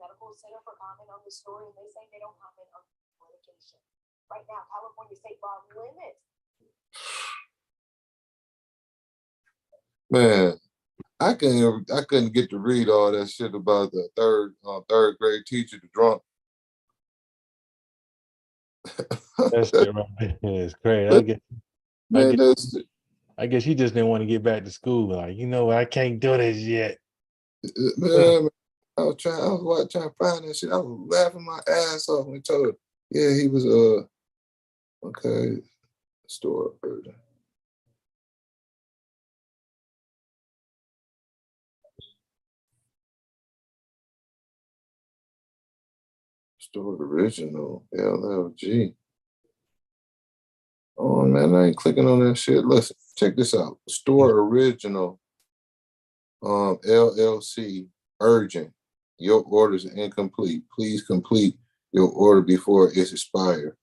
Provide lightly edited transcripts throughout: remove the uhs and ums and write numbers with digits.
medical center for comment on the story, and they say they don't comment on litigation. Right now, California state law limits. Man, I couldn't get to read all that shit about the third grade teacher, the drunk. That's shit right there. It's crazy. I guess he just didn't want to get back to school. Like, you know, I can't do this yet. Man, I was trying to find that shit. I was laughing my ass off when he told her. Yeah, he was okay. Store version. Stored original LLG. Oh man, I ain't clicking on that shit. Listen, check this out. Store original LLC urgent. Your orders are incomplete. Please complete your order before it's expired.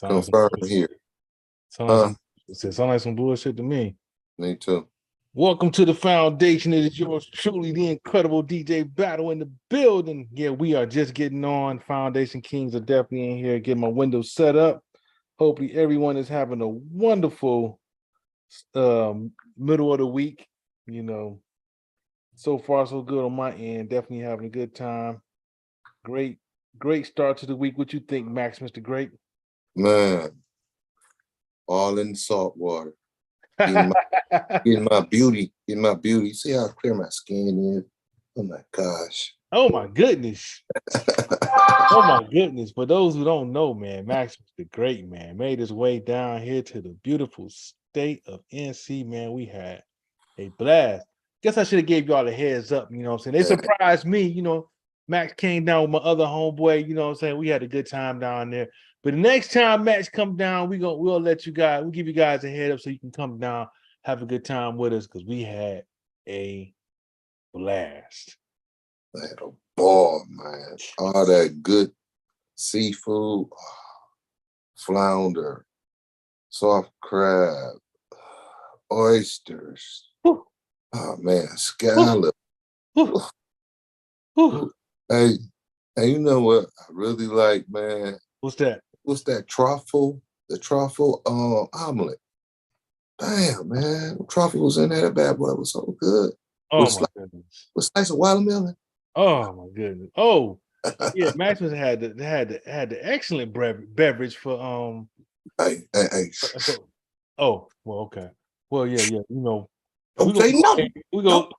Confirm here. Sound like some bullshit to me. Me too. Welcome to the foundation. It is yours truly, the incredible DJ Battle in the building. Yeah, we are just getting on. Foundation Kings are definitely in here. Get my windows set up. Hopefully everyone is having a wonderful middle of the week. You know, so far so good on my end. Definitely having a good time. Great start to the week. What you think, Max, Mr. Great? Man, all in salt water. Getting my beauty. See how clear my skin is? Oh my gosh. Oh my goodness. Oh my goodness. For those who don't know, man, Max was the Great, man. Made his way down here to the beautiful state of NC, man. We had a blast. Guess I should have gave y'all a heads up, you know what I'm saying? They surprised me, you know. Max came down with my other homeboy, you know what I'm saying? We had a good time down there. But the next time Max come down, we'll let you guys, we'll give you guys a head up so you can come down, have a good time with us, because we had a blast. I had a ball, man. All that good seafood, flounder, soft crab, oysters. Woo. Oh man, scallop. Woo. Woo. Hey, you know what I really like, man? What's that? What's that truffle? The truffle omelet. Damn, man. Truffle was in there. That bad boy was so good. Oh my goodness. With slice of watermelon. Oh my goodness. Oh, yeah, Maximus had the excellent beverage for Hey. Oh, well, okay. Well, yeah, you know. Don't say nothing. We go.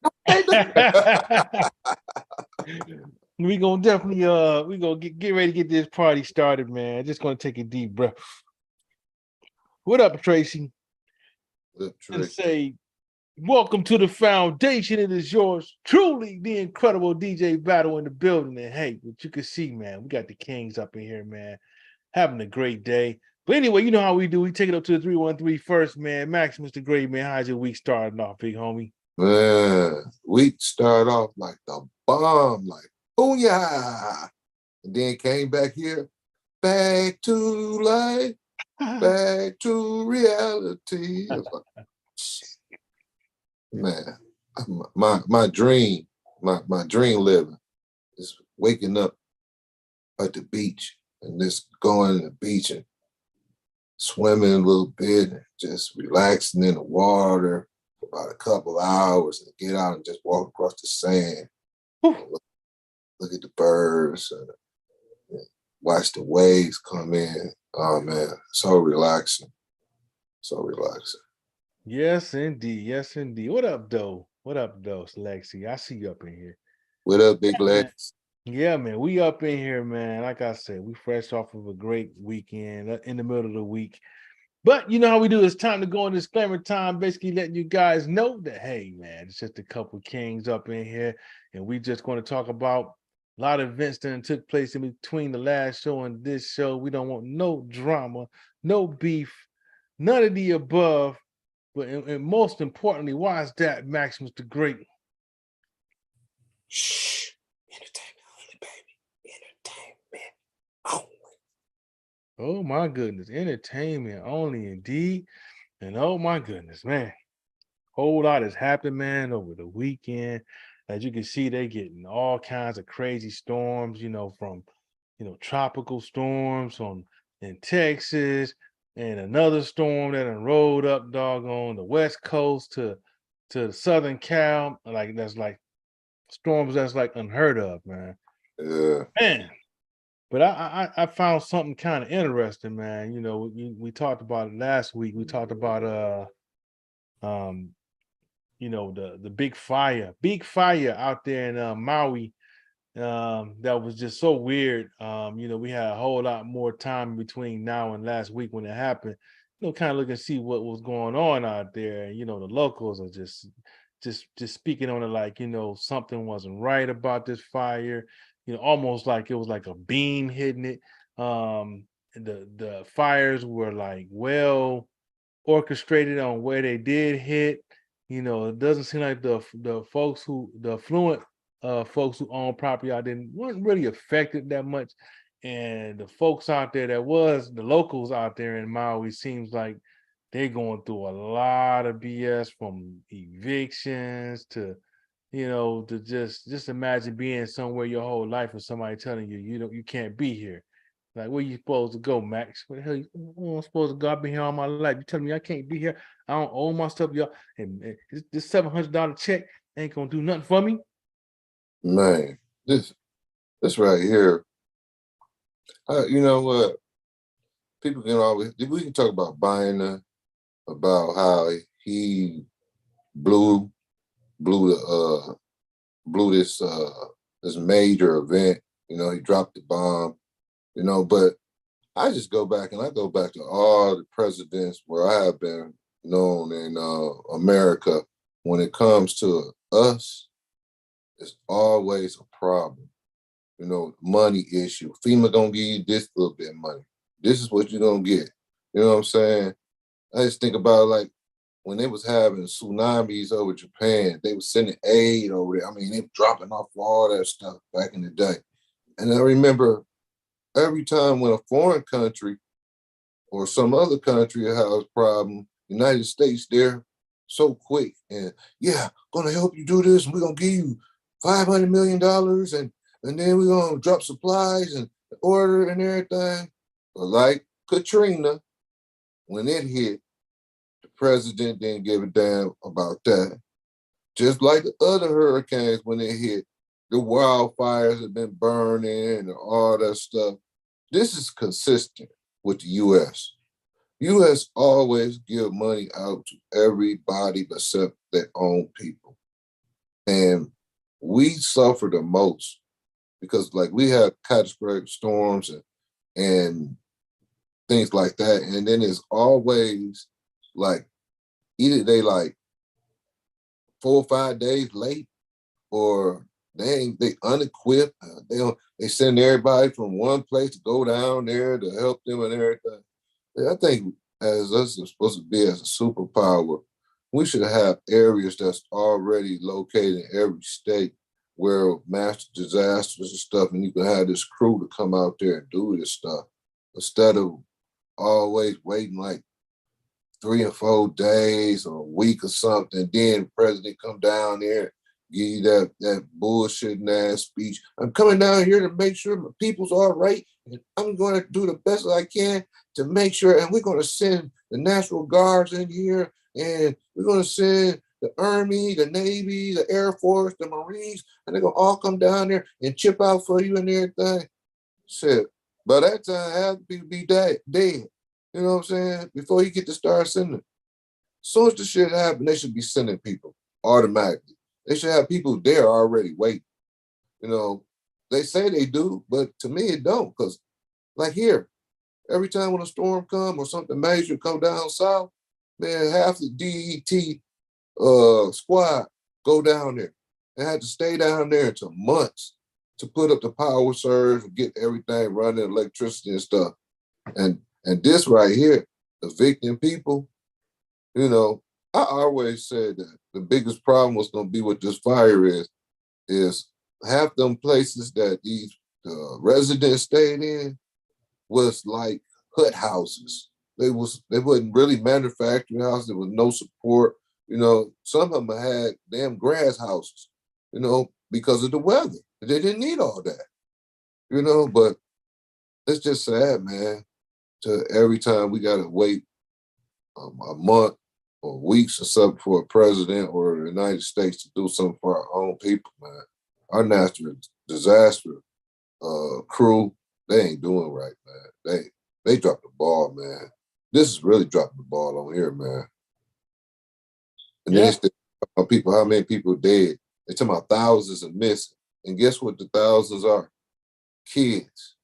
We gonna definitely we gonna get ready to get this party started, man. Just gonna take a deep breath. What up, Tracy? And say, welcome to the foundation. It is yours truly, the incredible DJ Battle in the building. And hey, what you can see, man, we got the Kings up in here, man, having a great day. But anyway, you know how we do. We take it up to the 313 first, man. Max, Mr. Great, man, how's your week starting off, big homie? Man, week started off like the bomb, like booyah. And then came back here, back to life, back to reality. Like, man, my dream living is waking up at the beach and just going to the beach and swimming a little bit and just relaxing in the water for about a couple hours and get out and just walk across the sand. Look at the birds and watch the waves come in. Oh man, so relaxing. So relaxing. Yes, indeed. Yes, indeed. What up, though? Lexi? I see you up in here. What up, big Lex? Yeah, man. We up in here, man. Like I said, we fresh off of a great weekend in the middle of the week. But you know how we do. It's time to go in disclaimer time, basically letting you guys know that, hey, man, it's just a couple Kings up in here. And we just going to talk about a lot of events that took place in between the last show and this show. We don't want no drama, no beef, none of the above. But and most importantly, why is that, Maximus the Great? Shh. Entertainment only, baby. Entertainment only. Oh my goodness. Entertainment only indeed. And oh my goodness, man. Whole lot has happened, man, over the weekend. As you can see, they getting all kinds of crazy storms, from tropical storms in Texas, and another storm that done rolled up doggone the west coast to southern Cal. Like that's like storms that's like unheard of, man. Yeah. Man. But I found something kind of interesting, man. We talked about it last week. We talked about um the big fire out there in Maui. That was just so weird. We had a whole lot more time between now and last week when it happened. Kind of look and see what was going on out there. And the locals are just speaking on it like something wasn't right about this fire. Almost like it was like a beam hitting it. The fires were like well orchestrated on where they did hit. It doesn't seem like the affluent folks who own property out there weren't really affected that much. And the folks out there the locals out there in Maui seems like they're going through a lot of BS, from evictions to to just imagine being somewhere your whole life and somebody telling you can't be here. Like, where you supposed to go, Max? Where the hell I'm supposed to go? I've been here all my life. You telling me I can't be here? I don't own my stuff, y'all. And this $700 check ain't gonna do nothing for me. Man, this right here. You know what? People can always, we can talk about Biden, about how he blew this major event. He dropped the bomb. But I just go back to all the presidents where I have been known in America. When it comes to us, it's always a problem. Money issue. FEMA gonna give you this little bit of money. This is what you're gonna get. You know what I'm saying? I just think about like when they was having tsunamis over Japan, they was sending aid over there. I mean, they were dropping off all that stuff back in the day. And I remember every time when a foreign country or some other country has a problem, United States, they're so quick and gonna help you do this, and we're gonna give you $500 million, and then we're gonna drop supplies and order and everything. But like Katrina, when it hit, the president didn't give a damn about that. Just like the other hurricanes when they hit, the wildfires have been burning and all that stuff. This is consistent with the U.S. U.S. always give money out to everybody except their own people. And we suffer the most because like we have catastrophic storms and things like that. And then it's always like either they like 4 or 5 days late, or they unequipped. They send everybody from one place to go down there to help them and everything. I think as us is supposed to be as a superpower, we should have areas that's already located in every state where master disasters and stuff, and you can have this crew to come out there and do this stuff instead of always waiting like 3 or 4 days or a week or something. Then the president come down there, give you that bullshitting ass speech. I'm coming down here to make sure my people's all right, and I'm going to do the best I can to make sure. And we're going to send the National Guards in here, and we're going to send the Army, the Navy, the Air Force, the Marines, and they're going to all come down there and chip out for you and everything. Shit. By that time, half the people be dead. You know what I'm saying? Before you get to start sending. As soon as the shit happen, they should be sending people automatically. They should have people there already waiting. They say they do, but to me it don't. Because like here, every time when a storm come or something major come down south, man, half the DET squad go down there. They had to stay down there until months to put up the power surge and get everything running, electricity and stuff. And this right here, evicting people, I always said that the biggest problem was going to be with this fire is half them places that these residents stayed in was like hut houses. They wasn't really manufacturing houses. There was no support. Some of them had damn grass houses. because of the weather. They didn't need all that, but it's just sad, man. To every time we gotta wait a month or weeks or something for a president or the United States to do something for our own people, man. Our natural disaster crew, they ain't doing right, man. They dropped the ball, man. This is really dropping the ball on here, man. And then Yeah. they still talking about people, how many people dead. They're talking about thousands and missing. And guess what the thousands are? Kids.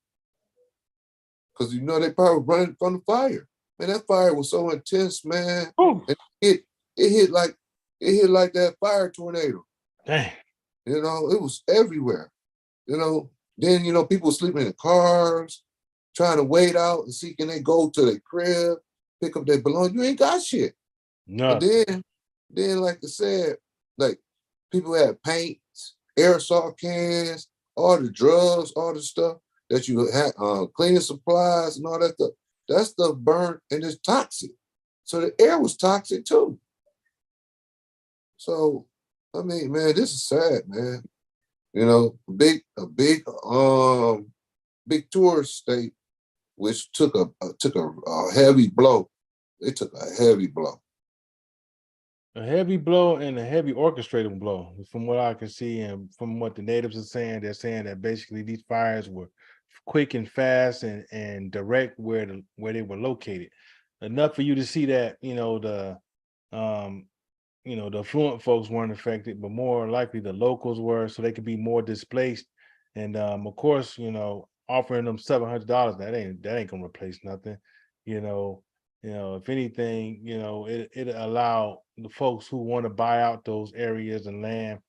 Because they probably running from the fire. Man, that fire was so intense, man. Oh, And it hit like that fire tornado. dang. It was everywhere. Then people sleeping in the cars, trying to wait out and see can they go to their crib, pick up their belongings. You ain't got shit. No. And then like I said, like people had paints, aerosol cans, all the drugs, all the stuff that you had, cleaning supplies and all that stuff. That stuff burned and it's toxic. So the air was toxic too. So, I mean, man, this is sad, man. Big tourist state, which took a heavy blow. It took a heavy blow. A heavy blow and a heavy orchestrated blow, from what I can see, and from what the natives are saying. They're saying that basically these fires were quick and fast and direct where they were located. Enough for you to see that, the affluent folks weren't affected, but more likely the locals were, so they could be more displaced. And of course, offering them $700, that ain't gonna replace nothing. If anything, it allow the folks who want to buy out those areas and land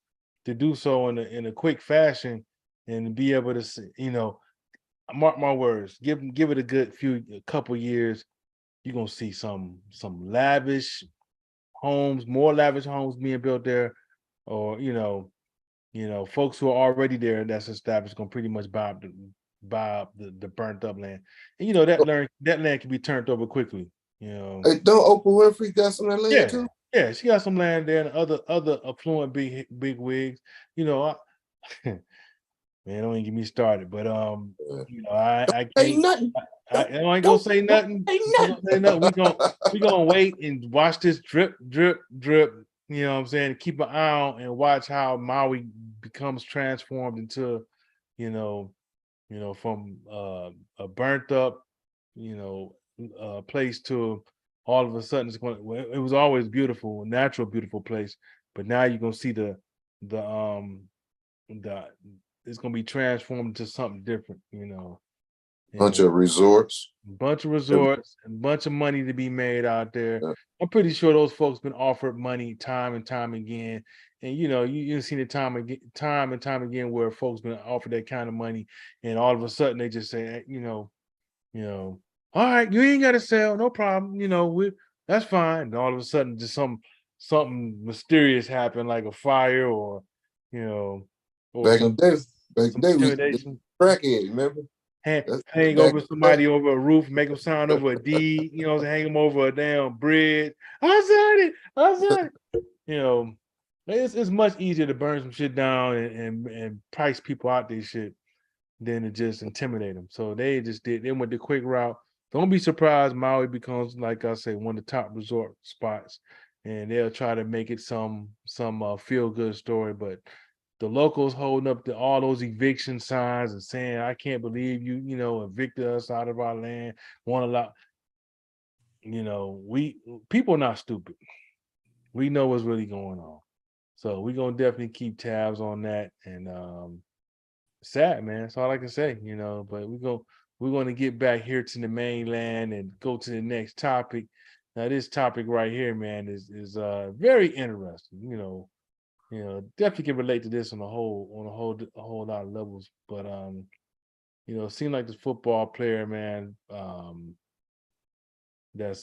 to do so in a quick fashion and be able to mark my words, give it a couple years, you're gonna see some lavish homes, more lavish homes being built there, or folks who are already there that's established gonna pretty much buy up the burnt up land. And that land can be turned over quickly. Hey, don't Oprah Winfrey got some of that land Yeah, too? yeah, she got some land there and other affluent big wigs. Man, don't even get me started. But I Ain't can't. nothing. I ain't gonna say nothing. Ain't I ain't gonna say nothing. We gonna wait and watch this drip, drip, drip. You know what I'm saying? Keep an eye on and watch how Maui becomes transformed into, from a burnt up, place to all of a sudden it's going. Well, it was always beautiful, a natural, beautiful place, but now you're gonna see the it's gonna be transformed into something different. Bunch And of resorts. bunch of resorts and bunch of money to be made out there. Yeah. I'm pretty sure those folks been offered money time and time again. And you've seen it time and time again where folks been offered that kind of money, and all of a sudden they just say, all right, you ain't gotta sell, no problem. That's fine. And all of a sudden just something mysterious happened, like a fire or or Back in the day, some intimidation. crackhead, remember? Hang Back over in the day. somebody over a roof, make them sign over a deed, hang them over a damn bridge. I signed it. It's much easier to burn some shit down and price people out this shit than to just intimidate them. So they went the quick route. Don't be surprised Maui becomes, like I say, one of the top resort spots, and they'll try to make it some feel good story, but the locals holding up all those eviction signs and saying, "I can't believe you, evicted us out of our land." Want a lot, we people are not stupid. We know what's really going on, so we're gonna definitely keep tabs on that. And sad, man. That's all I can say. But we're gonna get back here to the mainland and go to the next topic. Now, this topic right here, man, is very interesting. Definitely can relate to this on a whole lot of levels. But it seemed like this football player, man, that's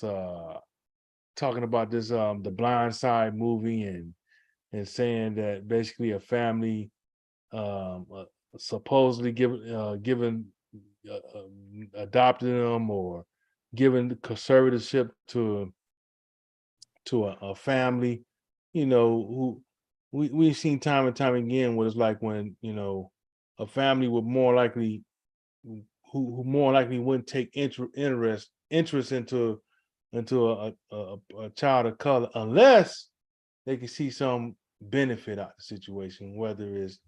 talking about this the Blind Side movie and saying that basically a family supposedly given adopted him or given the conservatorship to a family, who we've seen time and time again what it's like when, you know, a family would more likely who more likely wouldn't take interest into a child of color unless they can see some benefit out of the situation, whether it's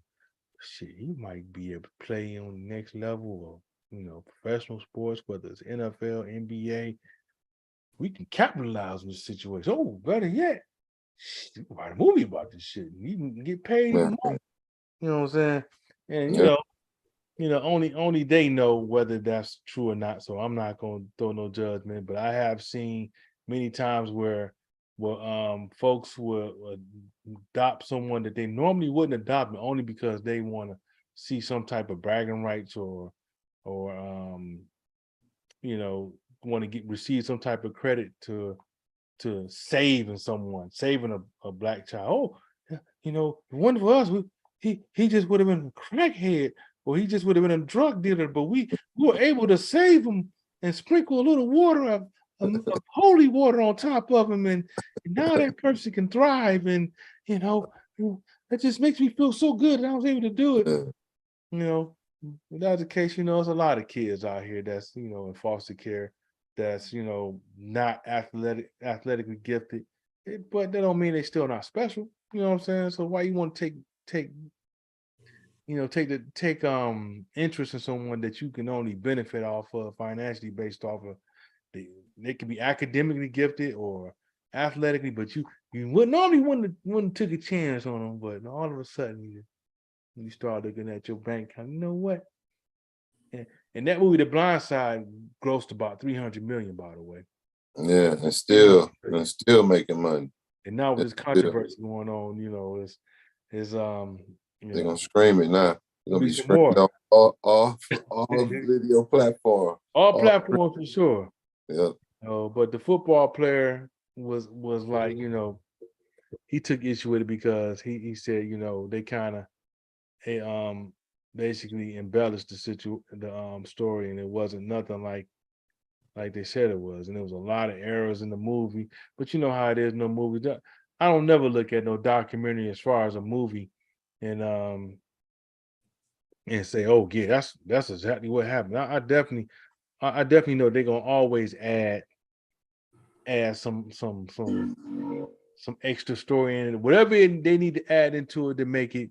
shit, he might be able to play on the next level of, you know, professional sports, whether it's NFL, NBA. We can capitalize on the situation. Oh, better yet, shit, we can write a movie about this shit. And even get paid Yeah. even more. You know what I'm saying? And Yeah. only they know whether that's true or not. So I'm not gonna throw no judgment, but I have seen many times where folks will adopt someone that they normally wouldn't adopt, but only because they want to see some type of bragging rights or you know, want to receive some type of credit to saving a black child. Oh, yeah, you know, if it wasn't for us, he just would have been a crackhead, or he just would have been a drug dealer. But we were able to save him and sprinkle a little water of holy water on top of him, and now that person can thrive. And you know, that just makes me feel so good that I was able to do it. Yeah. You know, if that's the case, you know, there's a lot of kids out here that's, you know, in foster care that's, you know, not athletically gifted, but that don't mean they still not special. You know what I'm saying? So why you want to take take interest in someone that you can only benefit off of financially based off of they could be academically gifted or athletically, but you would normally wouldn't took a chance on them, but all of a sudden you start looking at your bank account. You know what? And that movie, The Blind Side, grossed about 300 million, by the way. Yeah, and 300 still making money. And now with It's this still, controversy going on, you know, is you they're know, gonna scream it now. They're gonna be be some screaming more. on all video platform. All All, platforms for sure. yeah. But the football player was like, you know, he took issue with it because he said, you know, they kind of they basically embellished the story, and it wasn't nothing like they said it was, and there was a lot of errors in the movie. But you know how it is, no movie. I don't never look at no documentary as far as a movie, and say, oh yeah, that's exactly what happened. I definitely know they're gonna always add some extra story in it, whatever they need to add into it to make it,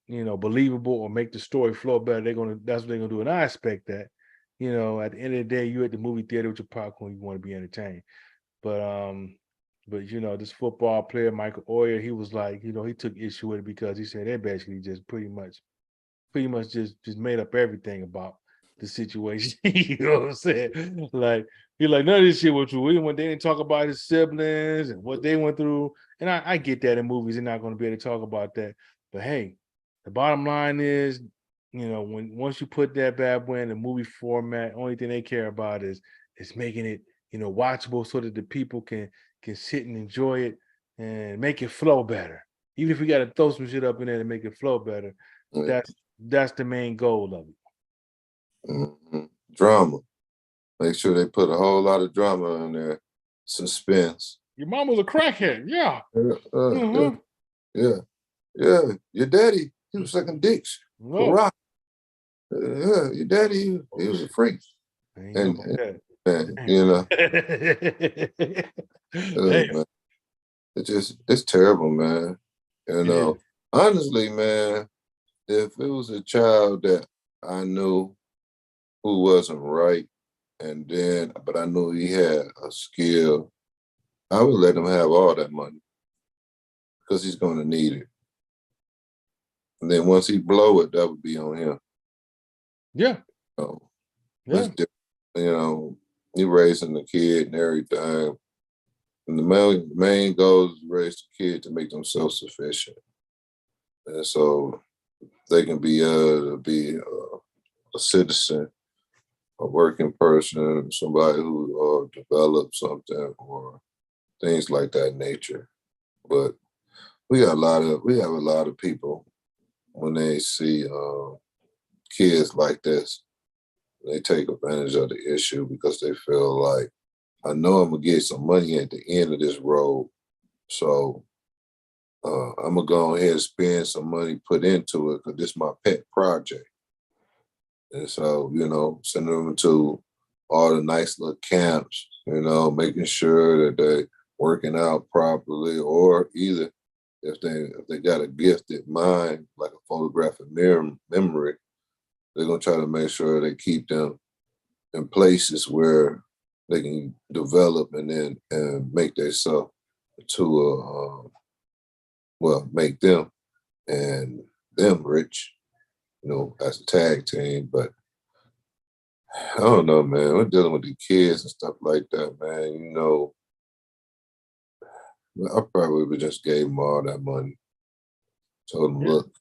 you know, believable or make the story flow better. That's what they're gonna do, and I expect that. You know, at the end of the day, you at the movie theater with your popcorn, you want to be entertained. But you know, this football player, Michael Oyer, he was like, you know, he took issue with it because he said they basically just pretty much just made up everything about the situation. You know what I'm saying? Like he like none of this shit was true. Even when they didn't talk about his siblings and what they went through. And I get that in movies, they're not going to be able to talk about that. But hey, the bottom line is, you know, once you put that bad boy in the movie format, only thing they care about is making it, you know, watchable so that the people can sit and enjoy it and make it flow better. Even if we got to throw some shit up in there to make it flow better, Yeah. that's the main goal of it. Mhm. Drama. Make sure they put a whole lot of drama in there. Suspense. Your mom was a crackhead, yeah. Yeah. Yeah. Yeah. Your daddy, he was sucking dicks for No, rock. Yeah, your daddy, he was a freak. I ain't know And, about that. man, Damn. you know, Damn, man, it's terrible, man. You it is. know, honestly, man, if it was a child that I knew who wasn't right, but I knew he had a skill, I would let him have all that money because he's going to need it. And then once he blow it, that would be on him. Yeah, So it's yeah. different. You know, he raising the kid and everything. And the main goal is to raise the kid to make them self-sufficient. And so they can be a citizen, a working person, somebody who develops something or things like that nature. But we have a lot of people when they see kids like this, they take advantage of the issue because they feel like I know I'm gonna get some money at the end of this road, so I'm gonna go ahead and spend some money put into it because this is my pet project. And so, sending them to all the nice little camps, making sure that they working out properly, or either if they got a gifted mind, like a photographic memory, they're gonna try to make sure they keep them in places where they can develop and make themselves to make them and them rich, as a tag team. But I don't know, man. We're dealing with the kids and stuff like that, man. I probably would just gave them all that money. Told them, Yeah. look,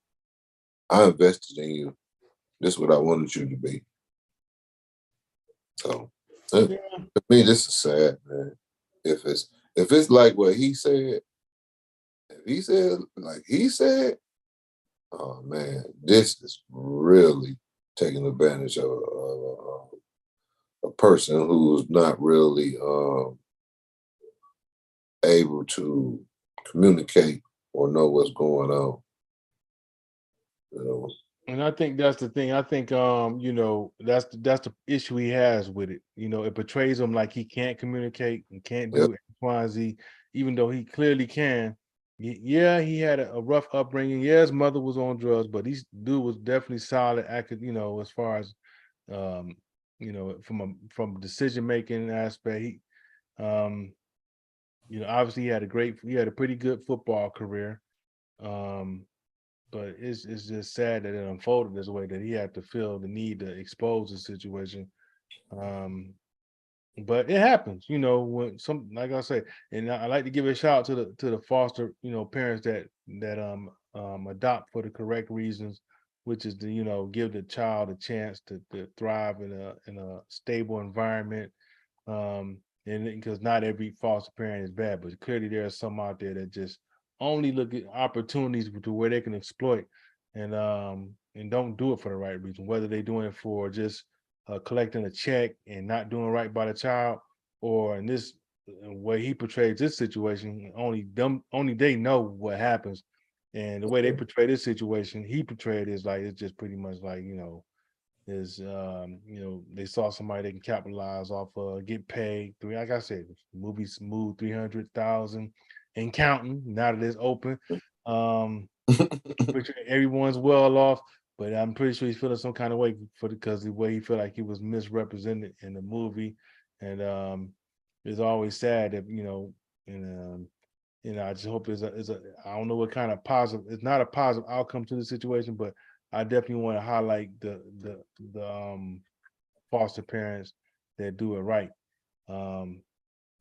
I invested in you. This is what I wanted you to be. So to me, this is sad, man. If it's like what he said, if he said like he said, oh man, this is really taking advantage of a person who's not really able to communicate or know what's going on. And I think that's the thing. I think that's the issue he has with it. It portrays him like he can't communicate and can't Yep. do X, Y, and Z, even though he clearly can. Yeah, he had a rough upbringing. Yeah, his mother was on drugs, but this dude was definitely solid. As far as from decision making aspect, obviously he had a pretty good football career. But it's just sad that it unfolded this way, that he had to feel the need to expose the situation. But it happens, when like I say, and I like to give a shout out to the foster, parents that adopt for the correct reasons, which is to, give the child a chance to thrive in a stable environment. And because not every foster parent is bad, but clearly there are some out there that just only look at opportunities to where they can exploit, and don't do it for the right reason, whether they're doing it for just collecting a check and not doing right by the child, or in this way he portrays this situation, only they know what happens. And the way they portray this situation, he portrayed is like it's just pretty much like, is they saw somebody they can capitalize off of, get paid. Like I said, movie smooth 300,000 and counting now that it's open. Pretty sure everyone's well off, but I'm pretty sure he's feeling some kind of way because the way he felt like he was misrepresented in the movie. And it's always sad that and I just hope is a I don't know what kind of positive, it's not a positive outcome to the situation, but I definitely want to highlight the foster parents that do it right.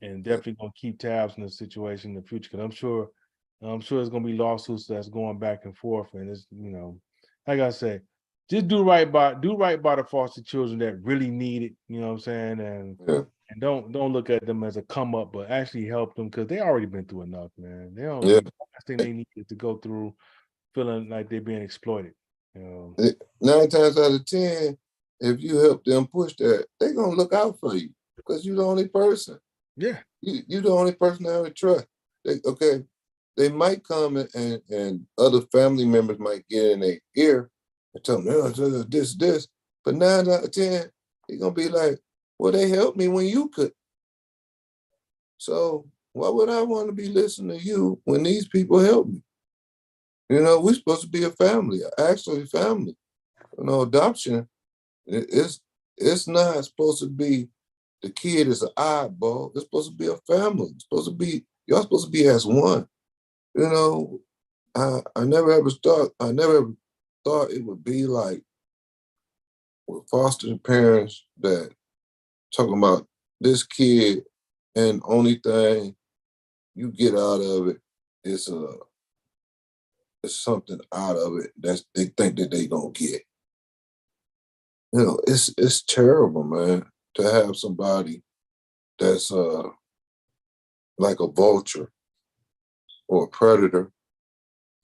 And definitely gonna keep tabs on the situation in the future, because I'm sure there's gonna be lawsuits that's going back and forth, and it's like I say, just do right by the foster children that really need it. You know what I'm saying? Yeah. And don't look at them as a come up, but actually help them, because they already been through enough, man. They don't Yeah. need, last thing they need is to go through feeling like they're being exploited. 9 times out of 10, if you help them push that, they're gonna look out for you because you're the only person. Yeah. You the only person I would trust. They might come and other family members might get in their ear and tell them, oh, this. But 9 out of 10, they're gonna be like, well, they helped me when you could. So why would I want to be listening to you when these people help me? We're supposed to be a family, actually family. Adoption, it's not supposed to be the kid is an oddball. It's supposed to be a family. Y'all supposed to be as one. I never ever thought it would be like with foster parents that talking about this kid, and only thing you get out of it is something out of it that they think that they gonna get. It's terrible, man, to have somebody that's like a vulture or a predator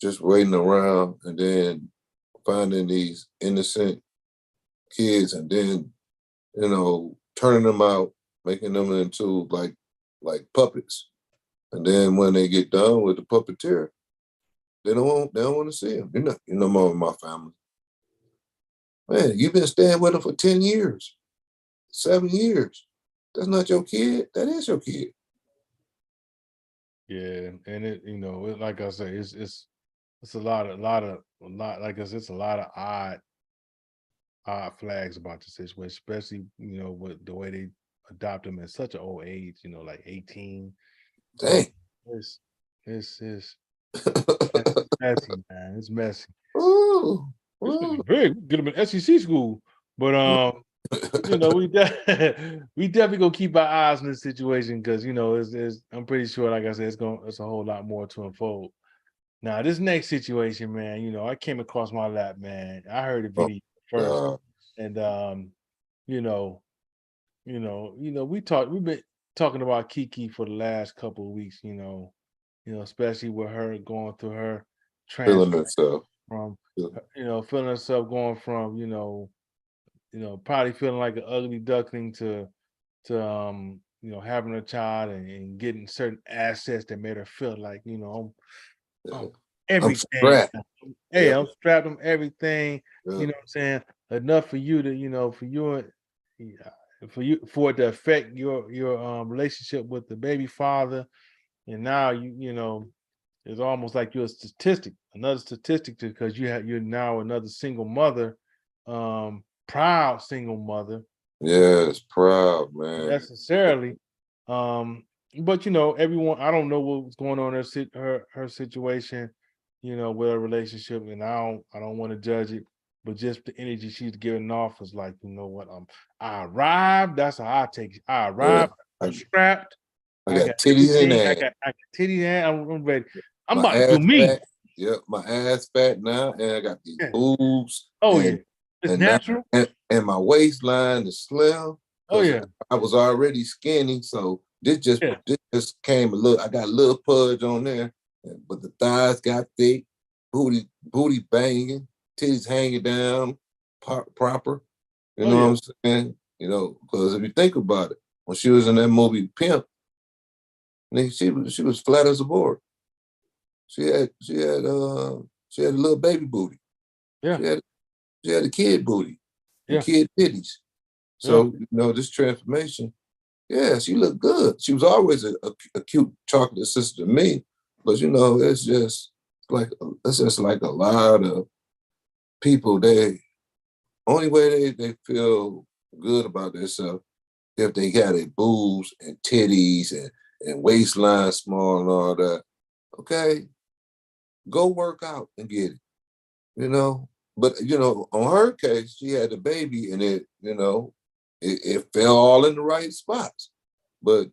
just waiting around and then finding these innocent kids and then, turning them out, making them into like puppets. And then when they get done with the puppeteer, They don't want to see him. You're no more with my family. Man, you've been staying with him for 10 years, 7 years. That's not your kid. That is your kid. Yeah, and like I said, it's a lot, like I said, it's a lot of odd flags about the situation, especially with the way they adopt them at such an old age, like 18. Dang. It's messy, man. It's messy. Ooh, It's pretty ooh. big. Get them in SEC school, but we we definitely gonna keep our eyes on this situation because it's I'm pretty sure, like I said, it's a whole lot more to unfold. Now, this next situation, man, I came across my lap, man. I heard the Oh, video first, God. and you know, we've been talking about Kiki for the last couple of weeks, especially with her going through her Feeling transfer herself. from, Yeah. feeling herself going from, probably feeling like an ugly duckling to having a child and getting certain assets that made her feel like, I'm I'm everything. strapped. Hey, Yeah. I'm strapped. I'm everything. Yeah. You know what I'm saying? Enough for you to, for it to affect your relationship with the baby father. And now it's almost like you're a statistic, another statistic because you're now another single mother, proud single mother. Yes, proud, man. Necessarily. But everyone, I don't know what's going on in her situation, with her relationship, and I don't want to judge it, but just the energy she's giving off is like, you know what, I arrived. That's how I take it. I Yeah. arrived, I'm strapped, I I got got titties in everything, I ass. got titties in, I'm ready. I'm My about to do ass me. fat. Yep, my ass fat now, and I got these Yeah. boobs, Oh yeah. and It's now natural. and my waistline is slim Oh because yeah. I was already skinny. So Yeah. this just came a little. I got a little pudge on there, but the thighs got thick, booty banging, titties hanging down, proper. You Oh know yeah. what I'm saying? Because if you think about it, when she was in that movie Pimp, she was flat as a board. She had a little baby booty. Yeah. She had a kid booty and Yeah. kid titties. Yeah. So this transformation, yeah, she looked good. She was always a cute chocolate sister to me, but it's just like a lot of people. They only way they feel good about themselves if they got their boobs and titties and waistline small and all that. Okay, go work out and get it. you know. But on her case, she had the baby, and it fell all in the right spots. But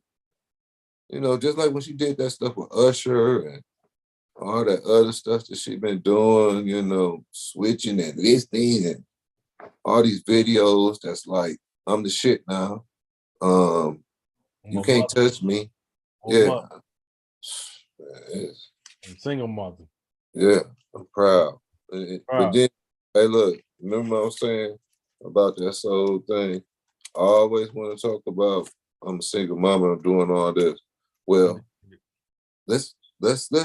just like when she did that stuff with Usher and all that other stuff that she been doing, switching and listening and all these videos. That's like, I'm the shit now. I'm You a can't mother. touch me. I'm a Yeah, mother. I'm a single mother. yeah, I'm proud. But Proud. then, hey, look, remember what I was saying about that whole thing? I always want to talk about I'm a single mama and I'm doing all this. Well, let's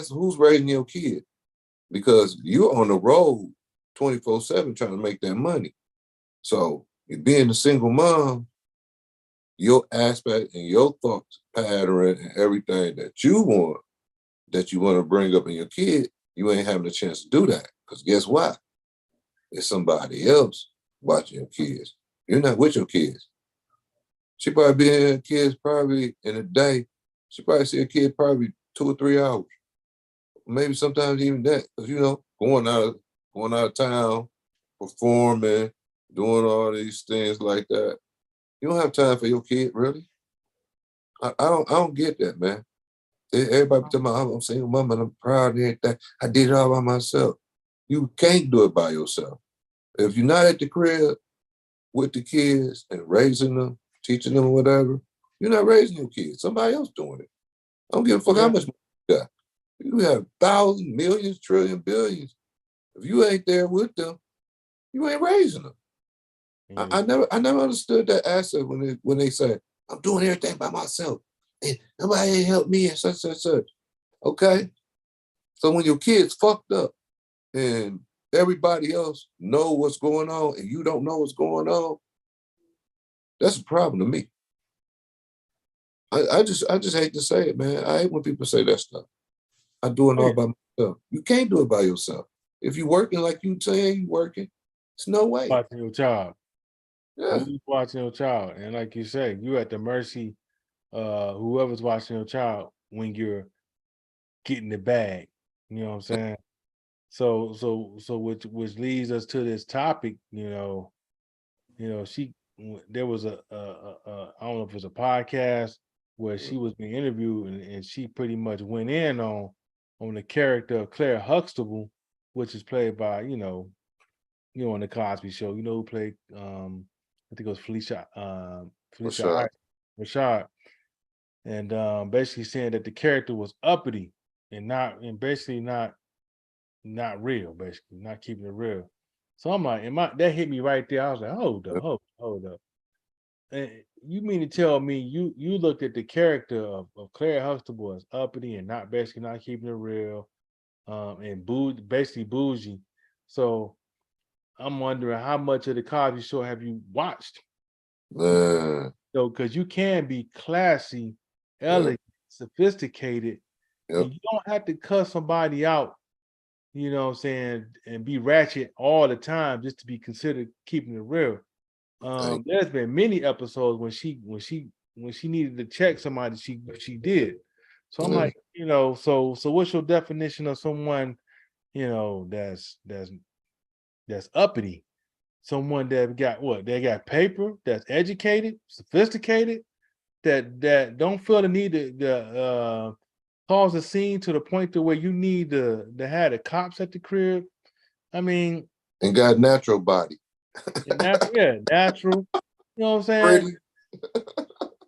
who's raising your kid? Because you're on the road 24/7 trying to make that money. So you being a single mom, your aspect and your thoughts pattern and everything that you want to bring up in your kid, you ain't having a chance to do that. Because guess what? It's somebody else watching your kids. You're not with your kids. She probably be in her kids probably in a day. She probably see a kid probably 2 or 3 hours. Maybe sometimes even that. Because going out of town, performing, doing all these things like that. You don't have time for your kid, really. I don't get that, man. Everybody be talking about, I'm a single mom and I'm proud of everything. I did it all by myself. You can't do it by yourself. If you're not at the crib with the kids and raising them, teaching them whatever, you're not raising your kids. Somebody else doing it. I don't give a fuck how much money you got. You have thousands, millions, trillion, billions. If you ain't there with them, you ain't raising them. I never understood that aspect when they say, I'm doing everything by myself and nobody ain't helped me and such. Okay. So when your kid's fucked up and everybody else know what's going on and you don't know what's going on, that's a problem to me. I just hate to say it, man. I hate when people say that stuff. I do it all by myself. You can't do it by yourself. If you're working like you saying you working, it's no way. Watching your child. Yeah. You watching your child. And like you say, you at the mercy whoever's watching your child when you're getting the bag. You know what I'm saying? So which leads us to this topic, there was a I don't know if it was a podcast where she was being interviewed and she pretty much went in on the character of Claire Huxtable, which is played by, on the Cosby Show, who played I think it was Rashad. Rashad. And basically saying that the character was uppity and basically not real, basically not keeping it real. So I'm like, that hit me right there. I was like, hold up. And you mean to tell me you looked at the character of Claire Huxtable as uppity and basically not keeping it real, and basically bougie. So I'm wondering how much of the Cosby Show have you watched? So because you can be classy, elegant, sophisticated, and you don't have to cuss somebody out, you know what I'm saying, and be ratchet all the time just to be considered keeping it real. There's been many episodes when she needed to check somebody, she did. So I'm like, so what's your definition of someone, that's uppity? Someone that got what? They got paper, that's educated, sophisticated, that don't feel the need to cause a scene to the point to where you need to have the cops at the crib. I mean, and got natural body. Natural. You know what I'm saying? Pretty. You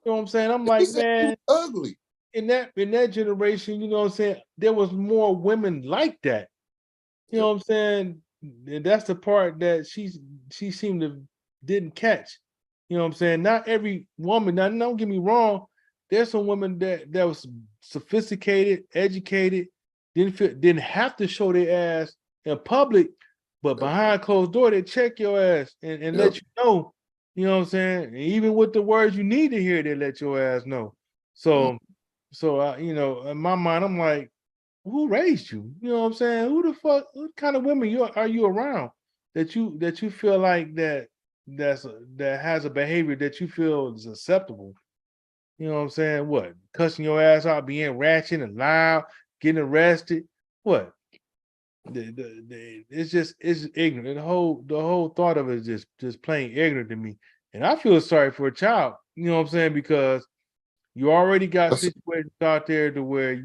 know what I'm saying? I'm like, man, ugly. In that generation, you know what I'm saying, there was more women like that. You know what I'm saying? And that's the part that she seemed to didn't catch. You know what I'm saying? Not every woman, now don't get me wrong, there's some women that was sophisticated, educated, didn't have to show their ass in public, but behind closed door, they check your ass and let you know. You know what I'm saying? And even with the words you need to hear, they let your ass know. So, in my mind, I'm like, who raised you? You know what I'm saying? Who the fuck? What kind of women are you around that you feel like that has a behavior that you feel is acceptable? You know what I'm saying? What, cussing your ass out, being ratchet and loud, getting arrested? What? It's ignorant. The whole thought of it is just plain ignorant to me. And I feel sorry for a child. You know what I'm saying? Because you already got situations out there to where I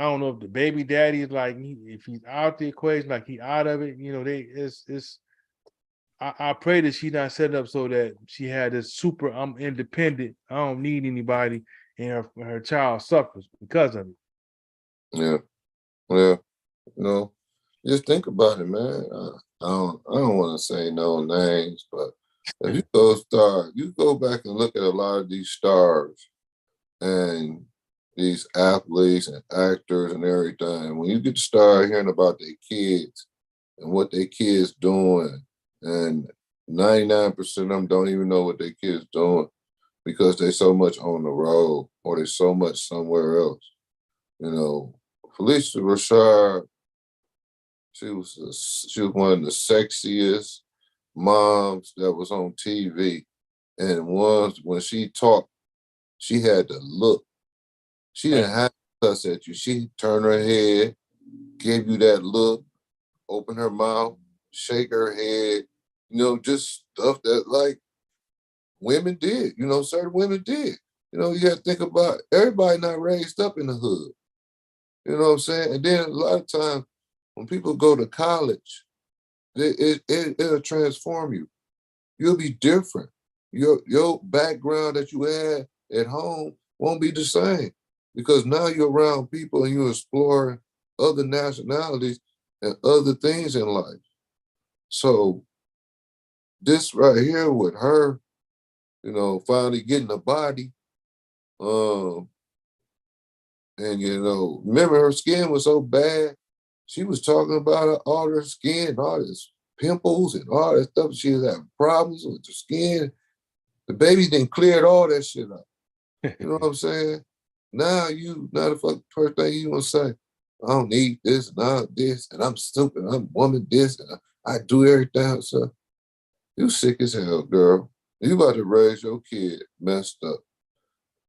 don't know if the baby daddy is like, if he's out the equation, like he out of it. I pray that she's not set up so that she had this super, I'm independent, I don't need anybody, and her child suffers because of it. Yeah. Just think about it, man. I don't want to say no names, but if you go back and look at a lot of these stars and these athletes and actors and everything, when you get to start hearing about their kids and what their kids doing, and 99% of them don't even know what their kids doing because they so much on the road or they so much somewhere else. Phylicia Rashad, she was one of the sexiest moms that was on TV, and when she talked, she had to look. She didn't have to cuss at you. She turned her head, gave you that look, open her mouth, shake her head, just stuff that like women did, certain women did. You got to think about everybody not raised up in the hood. You know what I'm saying? And then a lot of times when people go to college, it'll transform you. You'll be different. Your background that you had at home won't be the same because now you're around people and you're exploring other nationalities and other things in life. So this right here with her, finally getting a body, And you know, remember her skin was so bad. She was talking about all her skin, all this pimples and all that stuff. She was having problems with the skin. The baby didn't cleared all that shit up. You know what I'm saying? Now the fuck first thing you gonna say, I don't need this and I this, and I'm stupid, I'm woman this, and I do everything. So you sick as hell, girl. You about to raise your kid messed up.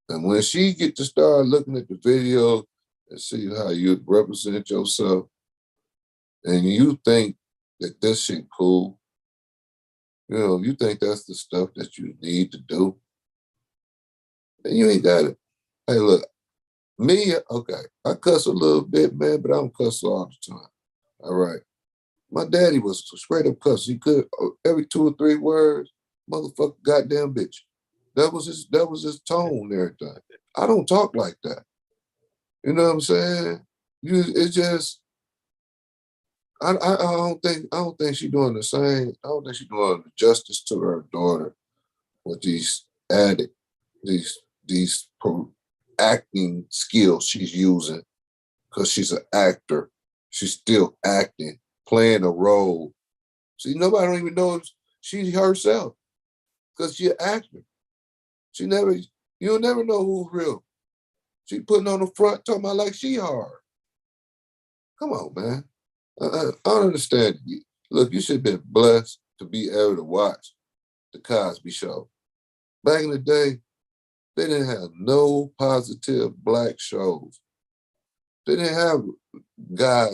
And when she get to start looking at the video and see how you represent yourself, and you think that this shit cool, you know, you think that's the stuff that you need to do, and you ain't got it. Hey, look, me, okay, I cuss a little bit, man, but I don't cuss all the time. All right. My daddy was a straight up cuss. He could every 2 or 3 words, motherfucker, goddamn bitch. That was his tone and everything. I don't talk like that. You know what I'm saying? It's just I don't think she's doing the same. I don't think she's doing justice to her daughter with these added these acting skills she's using because she's an actor. She's still acting, playing a role. See, nobody don't even know she herself because she's an actor. You'll never know who's real. She putting on the front talking about like she hard. Come on, man. I don't understand. Look, you should have been blessed to be able to watch the Cosby Show. Back in the day, they didn't have no positive black shows. They didn't have guy,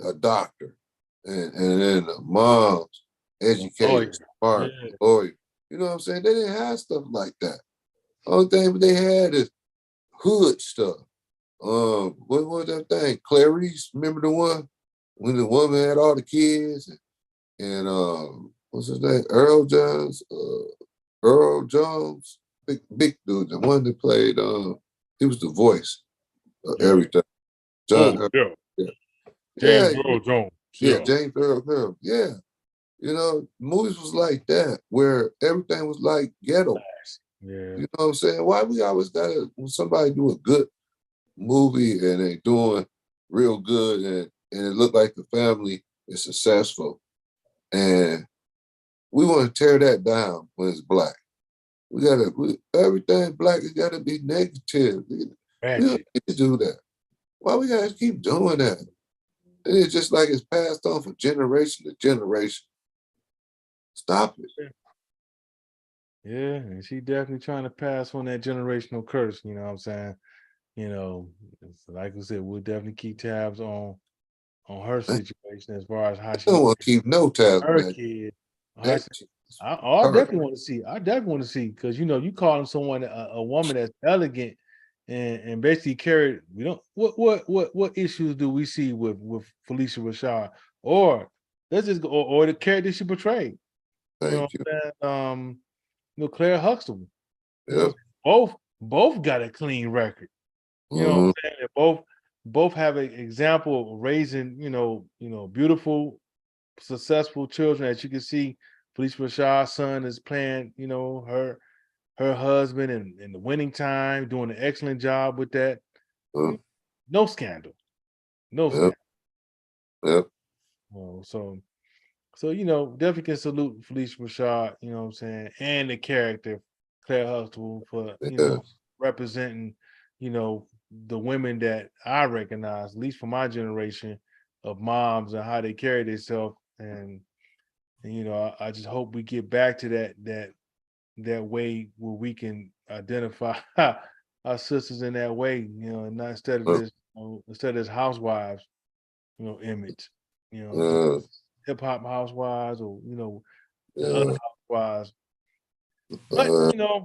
a doctor, and then a mom's educated, smart, Yeah. lawyer. You know what I'm saying? They didn't have stuff like that. Only thing they had is hood stuff. What was that thing? Clarice, remember the one when the woman had all the kids and what's his name? Earl Jones, big dude, the one that played he was the voice of Yeah. everything. John Yeah. yeah. James Yeah, Earl Jones. yeah, James Earl, yeah. You know, movies was like that, where everything was like ghetto. Yeah. You know what I'm saying? Why we always gotta when somebody do a good movie and they doing real good and it look like the family is successful and we want to tear that down when it's black. Everything black has got to be negative. We don't Ratchet. need to do that. Why we gotta keep doing that? And it's just like it's passed on from generation to generation. Stop it. Yeah, and she definitely trying to pass on that generational curse, you know what I'm saying? You know, like I said, we'll definitely keep tabs on her I situation as far as how don't she want to keep no tabs, her man. kid. How That she, shit is I hard. definitely want to see. I definitely want to see because you know you calling someone a woman that's elegant and basically carried. We don't what issues do we see with Felicia Rashad or let's just go or the character she portrayed. You know Thank you. what I'm saying? Claire Huxtable. You know, Yep. both got a clean record. You know what Mhm. I'm saying? They both have an example of raising, beautiful, successful children. As you can see, Felicia Rashad's son is playing, her husband in the winning time, doing an excellent job with that. Yep. No scandal. No Yep. scandal. Yep. So definitely can salute Felicia Rashad, you know what I'm saying, and the character Claire Huxtable for, Yeah. representing, the women that I recognize, at least for my generation of moms and how they carry themselves. And I just hope we get back to that way where we can identify our sisters in that way, and not instead of Yep. this, instead of this housewives, image, just Yeah. hip hop housewives or the other Yeah. housewives. But Uh,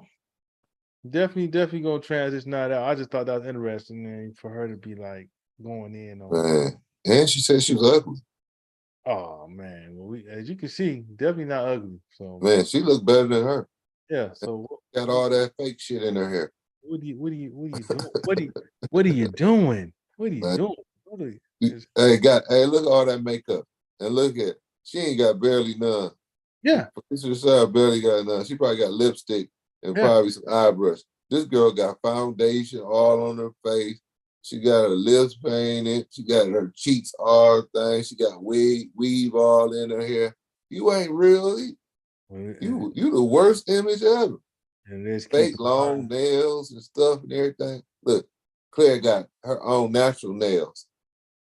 definitely gonna transition that out. I just thought that was interesting, man, for her to be like going in on. man. And she said she was ugly. Oh man, well, as you can see, definitely not ugly. So Man, she looked better than her. yeah. So Got all that fake shit in her hair. what are you doing? What are you doing? What are you Man, doing? hey, look at all that makeup. And look at she ain't got barely none. Yeah, Producer side barely got none. She probably got lipstick and yeah. probably some eyebrush. This girl got foundation all on her face. She got her lips painted. She got her cheeks all thing. She got weave all in her hair. You ain't really. You the worst image ever. And let's keep Fake in long mind. nails and stuff and everything. Look, Claire got her own natural nails.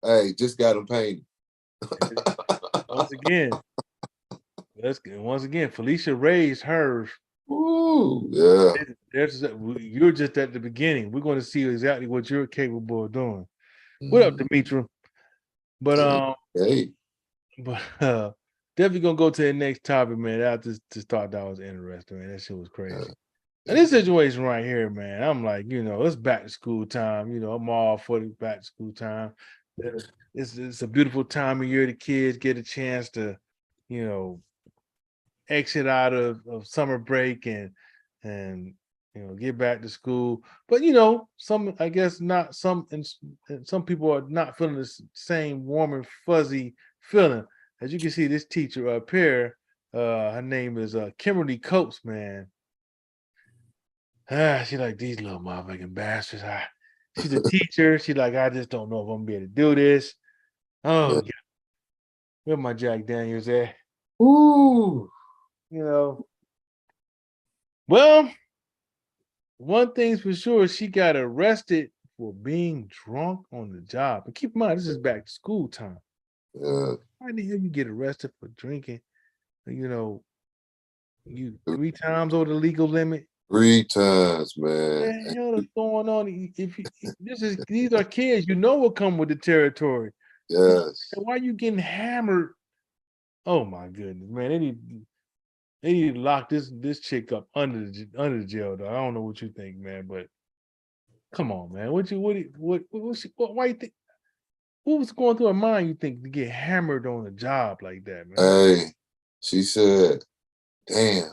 Hey, just got them painted. And once again, once again, Felicia raised hers. Ooh, yeah. You're just at the beginning. We're going to see exactly what you're capable of doing. What up, Demetra? But Hey. but definitely gonna go to the next topic, man. I just thought that was interesting, man. That shit was crazy. And this situation right here, man, I'm like, it's back to school time. I'm all for the back to school time. It's a beautiful time of year. The kids get a chance to, you know, exit out of summer break and get back to school. But some, I guess, not some, and some people are not feeling the same warm and fuzzy feeling. As you can see, this teacher up here, her name is Kimberly Coates, man. She like, these little motherfucking bastards. She's a teacher. She like, I just don't know if I'm gonna be able to do this. Oh, Yeah. yeah. Where my Jack Daniels at? Ooh. Well, one thing's for sure, she got arrested for being drunk on the job. But keep in mind, this is back to school time. Yeah. Why the hell you get arrested for drinking? You 3 times over the legal limit. 3 times, man. What the hell is going on? These are kids, what come with the territory. Yes. Why are you getting hammered? Oh my goodness, man! They need to lock this chick up under the jail, though. I don't know what you think, man, but come on, man. Why you think? What was going through her mind? You think to get hammered on a job like that, man? Hey, she said, damn,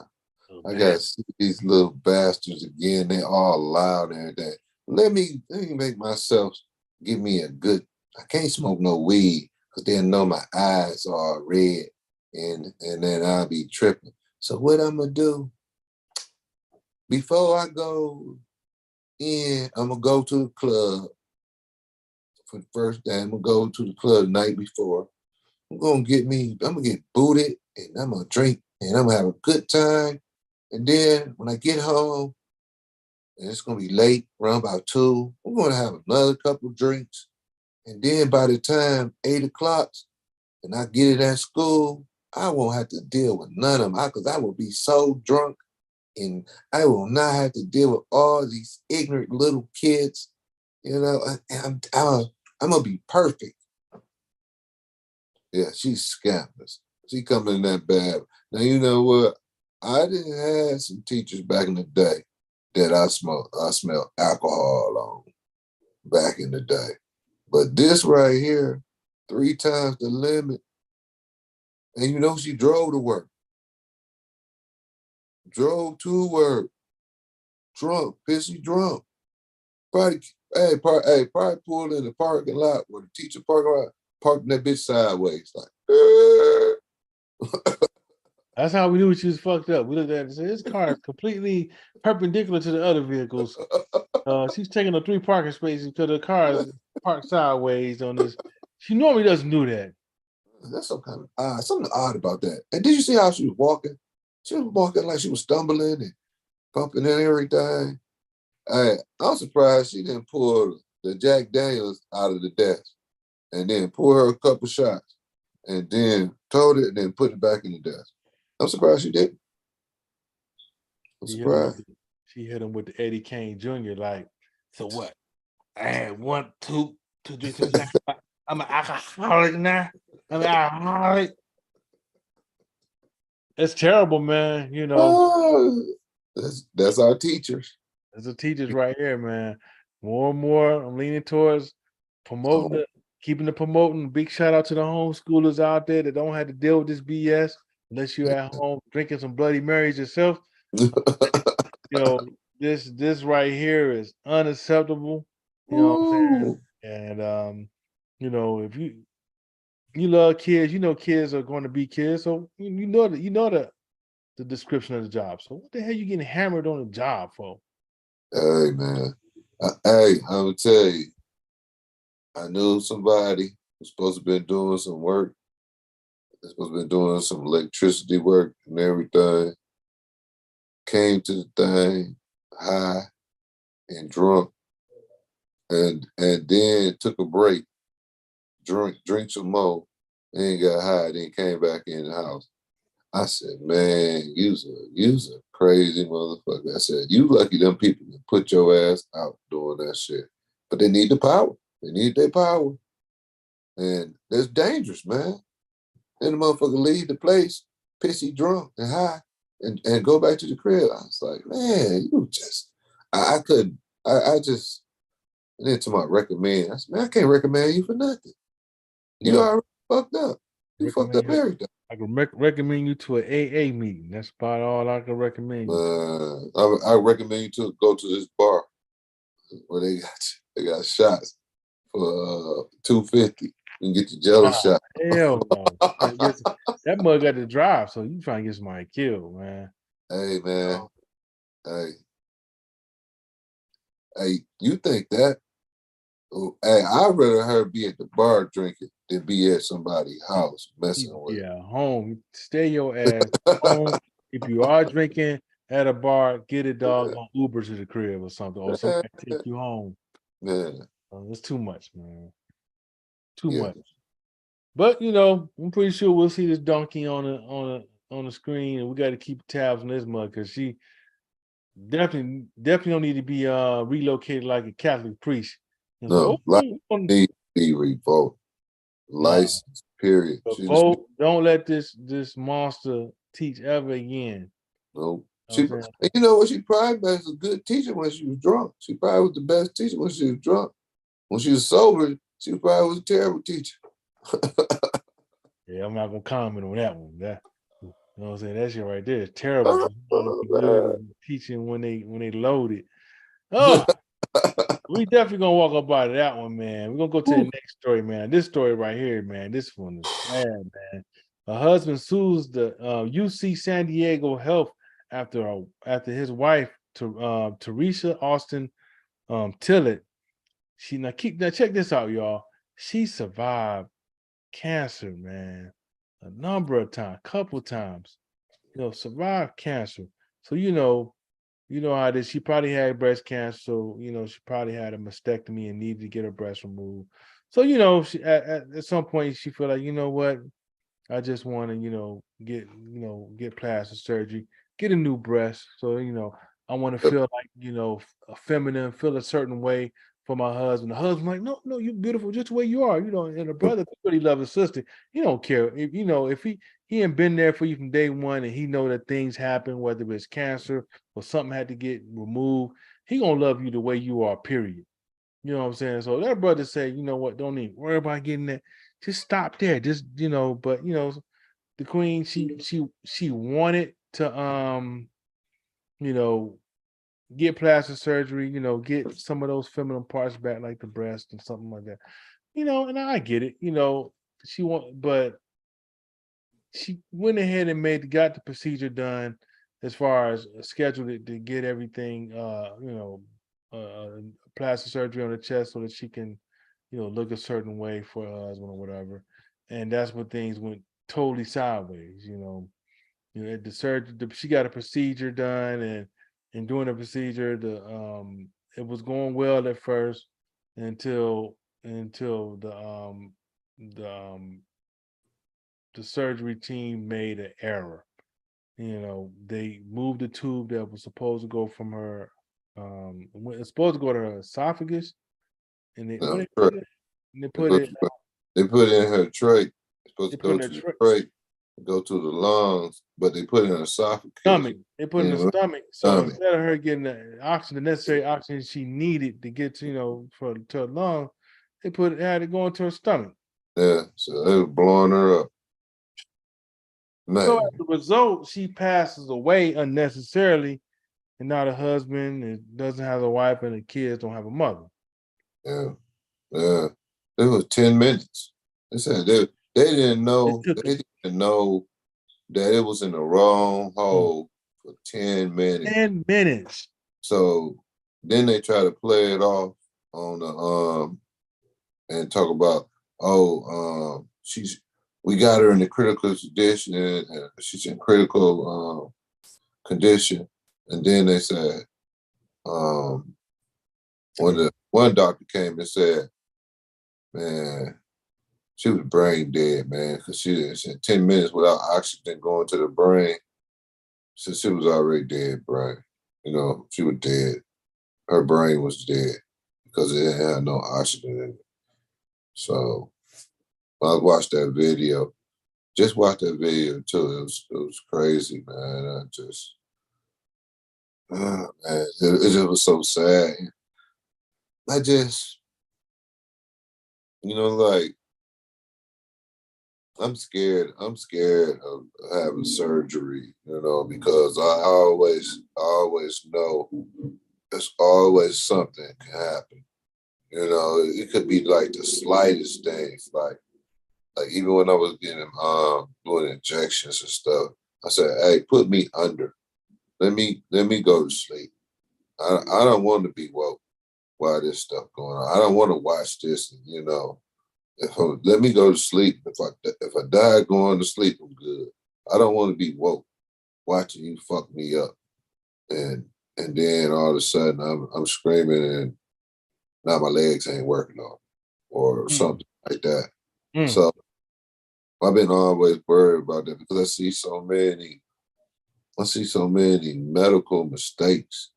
Oh, I man. gotta see these little bastards again. They all loud and everything. Let me make myself give me a good. I can't smoke no weed because they'll know my eyes are red and then I'll be tripping. So what I'm gonna do before I go in, I'm gonna go to the club for the first day. I'm gonna go to the club the night before. I'm gonna get booted and I'm gonna drink and I'm gonna have a good time. And then when I get home, and it's gonna be late, around about 2, I'm gonna have another couple drinks. And then by the time 8 o'clock and I get it at school, I won't have to deal with none of them because I will be so drunk and I will not have to deal with all these ignorant little kids. I'm gonna be perfect. Yeah, she's scandalous. She coming in that bad. Now you know what? I didn't have some teachers back in the day that I smell alcohol on back in the day. But this right here, 3 times the limit. And she drove to work. Drove to work. Drunk, pissy drunk. Probably, probably pulled in the parking lot where the teacher parking lot, parking that bitch sideways. Like, That's how we knew she was fucked up. We looked at it and said, this car is completely perpendicular to the other vehicles. She's taking the 3 parking spaces because the car is parked sideways on this. She normally doesn't do that. That's some kind of odd, something odd about that. And did you see how she was walking? She was walking like she was stumbling and bumping and everything. I'm surprised she didn't pull the Jack Daniels out of the desk and then pour her a couple shots and then told it and then put it back in the desk. I'm surprised she didn't. I'm surprised. She hit him with the Eddie Kane Jr. Like, so what? I had 1, 2, 2, 3, 4. I'm an alcoholic now. I'm an alcoholic. It's terrible, man. Oh, that's our teachers. As a teachers right here, man. More and more, I'm leaning towards promoting keeping the promoting. Big shout out to the homeschoolers out there that don't have to deal with this BS unless you're at home drinking some Bloody Marys yourself. This right here is unacceptable. You know what I'm saying? And if you love kids, kids are going to be kids. So the description of the job. So what the hell you getting hammered on the job for? Hey man, I'm gonna tell you, I knew somebody who's supposed to been doing some work. They're supposed to be doing some electricity work and everything. Came to the thing high and drunk, and then took a break, drink some more, then got high, then came back in the house. I said, man, you's a crazy motherfucker. I said, you lucky them people can put your ass out doing that shit. But they need the power. They need their power. And that's dangerous, man. Then the motherfucker leave the place, pissy drunk and high, and go back to the crib. I was like, man, you just I couldn't I just and then to my recommend, I said, man, I can't recommend you for nothing. You Well, already fucked up. You fucked recommend up you. everything. I can recommend you to an AA meeting. That's about all I can recommend you. I recommend you to go to this bar where they got shots for $250. You can get your jello Nah, shot. hell no. That mug got to drive, so you trying to get somebody killed, man. Hey man, hey, hey, you think that? Oh, hey, I'd rather her be at the bar drinking than be at somebody's house messing with. Yeah, home. Stay your ass home. If you are drinking at a bar, get a dog on Uber to the crib or something, or Man, somebody take you home. man, It's too much, man. Too yeah. much. But I'm pretty sure we'll see this donkey on the screen, and we got to keep tabs on this mug because she definitely don't need to be relocated like a Catholic priest. And say, No, like need to be revoked. no, License, period. but She just vote. Don't let this monster teach ever again. no. You know She, what I'm saying? and you know what? She probably was a good teacher when she was drunk. She probably was the best teacher when she was drunk. When she was sober, she probably was a terrible teacher. Yeah, I'm not gonna comment on that one. You know what I'm saying? That shit right there is terrible. Oh, She's gonna be good at teaching when they load it. Oh, we definitely gonna walk up out of that one, man. We're gonna go to the next story, man. This story right here, man. This one is sad, man. A husband sues the UC San Diego Health after his wife to Teresa Austin Tillett. Now check this out, y'all. She survived cancer, man, a number of times, couple times. Survived cancer. So you know how this. She probably had breast cancer, so she probably had a mastectomy and needed to get her breast removed. So she at some point she feel like, you know what, I just want to get plastic surgery, get a new breast. So I want to feel like feminine, feel a certain way for my husband. The husband like, no, no, you're beautiful just the way you are. And the brother really love his sister. He don't care if he ain't been there for you from day one, and he know that things happen, whether it's cancer or something had to get removed. He gonna love you the way you are. Period. You know what I'm saying? So that brother said, you know what? Don't even worry about getting that. Just stop there. Just but the queen, she wanted to you know get plastic surgery, get some of those feminine parts back, like the breast and something like that. And I get it. But she went ahead and got the procedure done, as far as scheduled it to get everything, plastic surgery on the chest so that she can, look a certain way for her husband or whatever. And that's when things went totally sideways. At the surgery, she got a procedure done, and during the procedure, it was going well at first until the surgery team made an error. They moved the tube that was supposed to go from her, it's supposed to go to her esophagus, and they what No, they right. put it, and they put it, They put it in her trach. It's supposed they to put go in her to the trach, go to the lungs, but they put it in her esophagus. stomach. They put in the stomach. So Stomach. instead of her getting the oxygen, the necessary oxygen she needed to get to her lung, had it go into her stomach. Yeah, so they were blowing her up. So Man, as a result, she passes away unnecessarily, and now the husband doesn't have a wife, and the kids don't have a mother. yeah, yeah. It was 10 minutes. They said they didn't know that it was in the wrong hole for 10 minutes. 10 minutes. So then they try to play it off on the and talk about, we got her in the critical condition, and she's in critical condition. And then they said, when the one doctor came and said, man, she was brain dead, man, because she said 10 minutes without oxygen going to the brain. So she was already dead, brain. She was dead. Her brain was dead because it didn't have no oxygen in it. So I watched that video. Just watched that video too. It was crazy, man. Man, it just was so sad. I just, like, I'm scared. I'm scared of having surgery, because I always know there's always something can happen. It could be like the slightest things, like even when I was getting doing injections and stuff, I said, "Hey, put me under. Let me go to sleep. I don't want to be woke while this stuff going on. I don't want to watch this. Let me go to sleep. If I die going to sleep, I'm good. I don't want to be woke watching you fuck me up, and then all of a sudden I'm screaming and now my legs ain't working on, or something like that. So I've been always worried about that because I see so many medical mistakes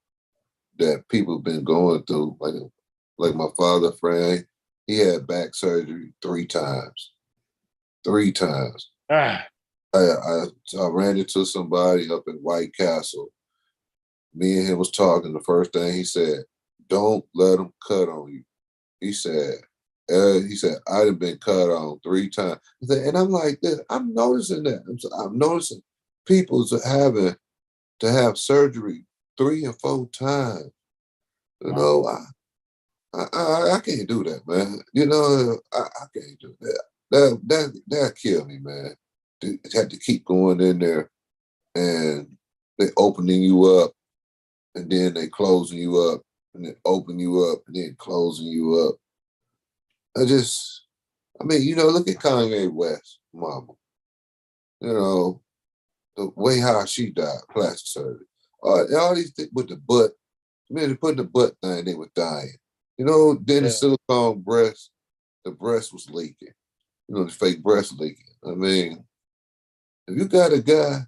that people have been going through. Like my father, Frank, he had back surgery 3 times. 3 times. Ah. I ran into somebody up in White Castle. Me and him was talking. The first thing he said, "Don't let them cut on you." He said, "I done been cut on 3 times." And I'm like, this. I'm noticing that. I'm noticing people's having to have surgery 3 and 4 times. I can't do that, man. I can't do that. That kill me, man. To have to keep going in there and they opening you up and then they closing you up and then open you up and then closing you up. Look at Kanye West, mama. The way how she died, plastic surgery. All these things with the butt. They put the butt thing, they were dying. Then the silicone breast, the breast was leaking. The fake breast leaking. If you got a guy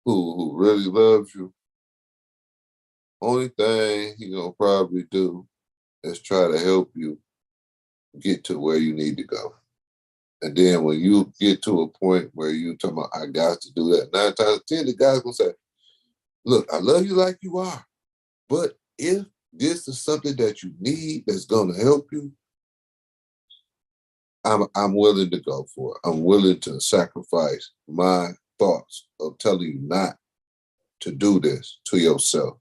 who really loves you, only thing he gonna probably do is try to help you get to where you need to go. And then when you get to a point where you talking about, I got to do that, 9 times out of 10, the guy's gonna say, "Look, I love you like you are, but if this is something that you need that's gonna help you, I'm willing to go for it. I'm willing to sacrifice my thoughts of telling you not to do this to yourself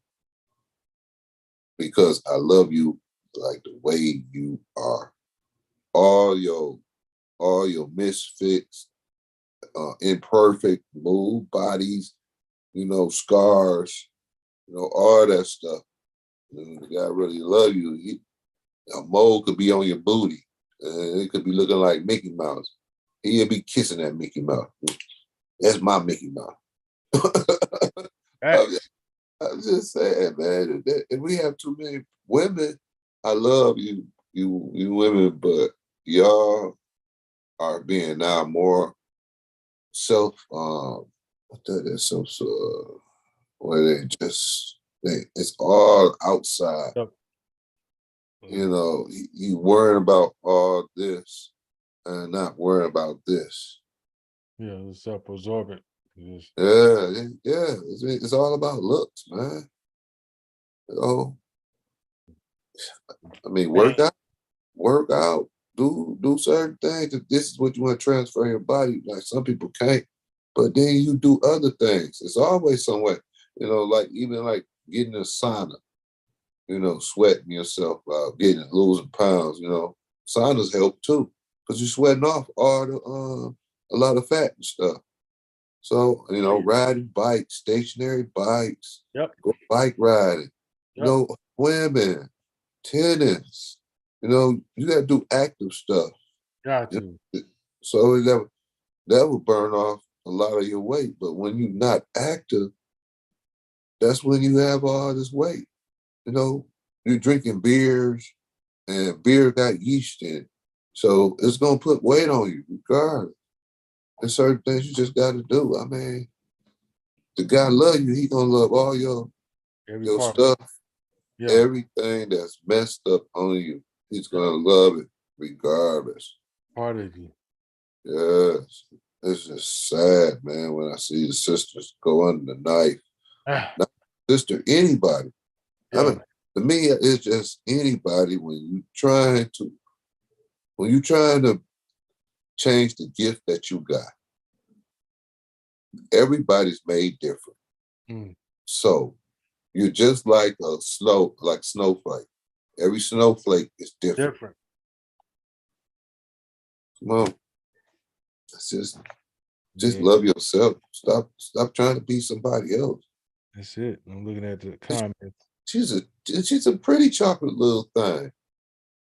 because I love you like the way you are. All your misfits, imperfect mood, bodies, scars, all that stuff. The guy really love you. A mole could be on your booty. It could be looking like Mickey Mouse. He'll be kissing that Mickey Mouse. That's my Mickey Mouse. I'm just saying, man. If we have too many women, I love you women, but y'all are being now more self. Where it's all outside. Yep. You worrying about all this and not worrying about this. Yeah, it's self-absorbent. Yeah. It's all about looks, man. Work out, do certain things. If this is what you want to transfer in your body, like some people can't, but then you do other things. It's always some way, like even like getting in a sauna, sweating yourself out, losing pounds, saunas help too, because you're sweating off a lot of fat and stuff. So, riding bikes, stationary bikes, Yep. go bike riding, Yep. women, tennis, You know, you got to do active stuff. Got to. So that will burn off a lot of your weight. But when you're not active, that's when you have all this weight. You know, you're drinking beers, and beer got yeast in it. So it's gonna put weight on you regardless. There's certain things you just gotta do. I mean, the guy love you, he gonna love all Every your part of it. stuff, Yeah. everything that's messed up on you. He's gonna love it regardless. Part of you. Yes. It's just sad, man, when I see the sisters go under the knife. Ah, Not sister, anybody. I yeah. mean, to me, it's just anybody when you're trying to change the gift that you got. Everybody's made different. Mm. So you're just like snowflake. Every snowflake is different. Different. Come on. It's just Yeah, love yourself. Stop trying to be somebody else. that's it. I'm looking at the comments. She's a pretty chocolate little thing.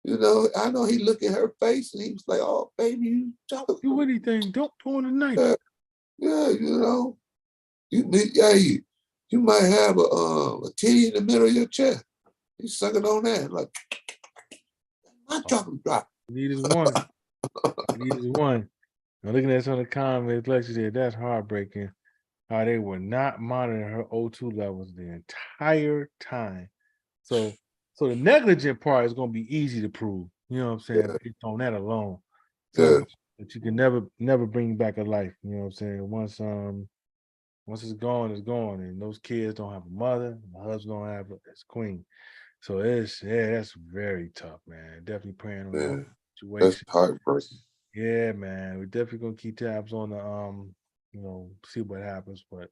You know, I know he looked at her face and he was like, "Oh, baby, you chocolate." Do anything. Don't go on the knife. Yeah, you know, you might have a titty in the middle of your chest. You sucking on that like my chocolate drop. Need is one. Need is one. I'm looking at some of the comments. Lexi said that's heartbreaking. How they were not monitoring her O2 levels the entire time. So the negligent part is going to be easy to prove. You know what I'm saying? Yeah. Based on that alone. Yeah. So that you can never bring back a life. You know what I'm saying? Once it's gone, and those kids don't have a mother, the husband don't have a queen. So that's very tough, man. Definitely praying on that That's situation. heartbreaking. Yeah, man. We're definitely gonna keep tabs on the see what happens, but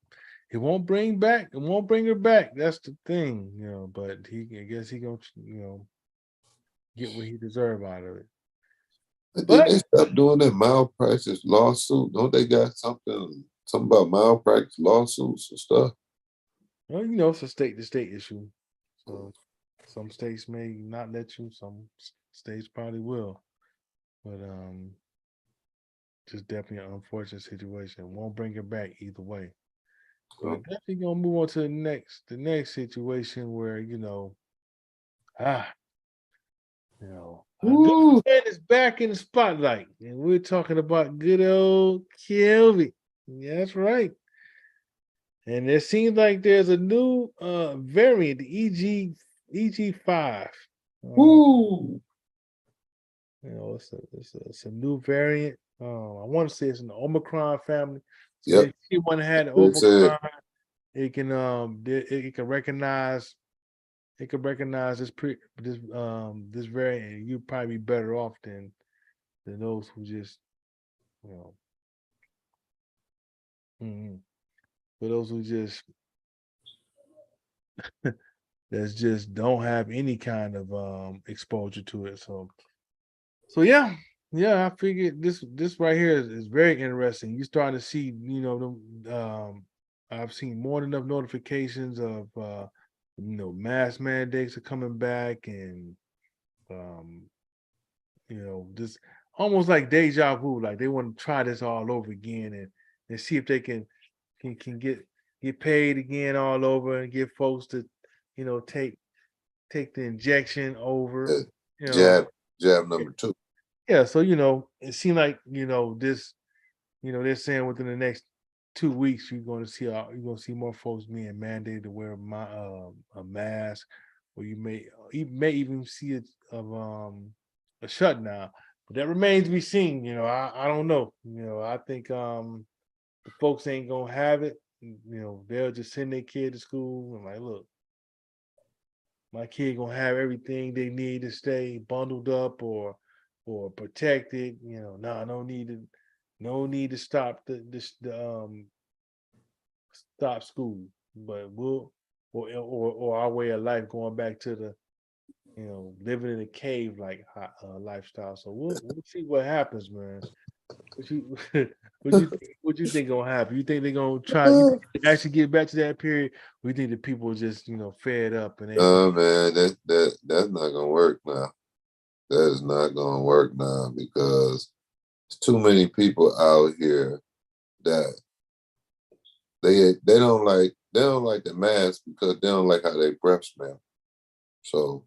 it won't bring her back. That's the thing, but I guess he gonna, get what he deserve out of it. But But then they stop doing that malpractice lawsuit. Don't they got something about malpractice lawsuits and stuff? well, it's a state to state issue. So some states may not let you, some states probably will. But just definitely an unfortunate situation. Won't bring her back either way. But definitely gonna move on to the next situation where our good friend is back in the spotlight, and we're talking about good old Kelvin. Yeah, that's right. And it seems like there's a new variant, the EG5. Woo! It's a new variant. I want to say it's in the Omicron family. So Yep. if you want to have the That's it. Omicron, it can recognize this variant, and you'd probably be better off than those who just for those who just that's just don't have any kind of exposure to it. So yeah, I figured this right here is very interesting. You start to see, I've seen more than enough notifications of mask mandates are coming back, and this almost like deja vu, like they want to try this all over again and see if they can get paid again all over and get folks to, take the injection over. Jab number 2. Yeah, so it seemed like this, they're saying within the next 2 weeks you're going to see more folks being mandated to wear a mask, or you may even see it of a shutdown. But that remains to be seen. I don't know. I think the folks ain't gonna have it. They'll just send their kid to school and like, look, my kid gonna have everything they need to stay bundled up or protected. No need to stop stop school, but we'll or our way of life going back to the living in a cave like lifestyle. So we'll see what happens, man. What you think gonna happen? You think they're gonna try? You think they actually get back to that period? We think that people just fed up and Oh man, that's not gonna work now. that is not gonna work now because there's too many people out here that they don't like the mask because they don't like how they breath smell. So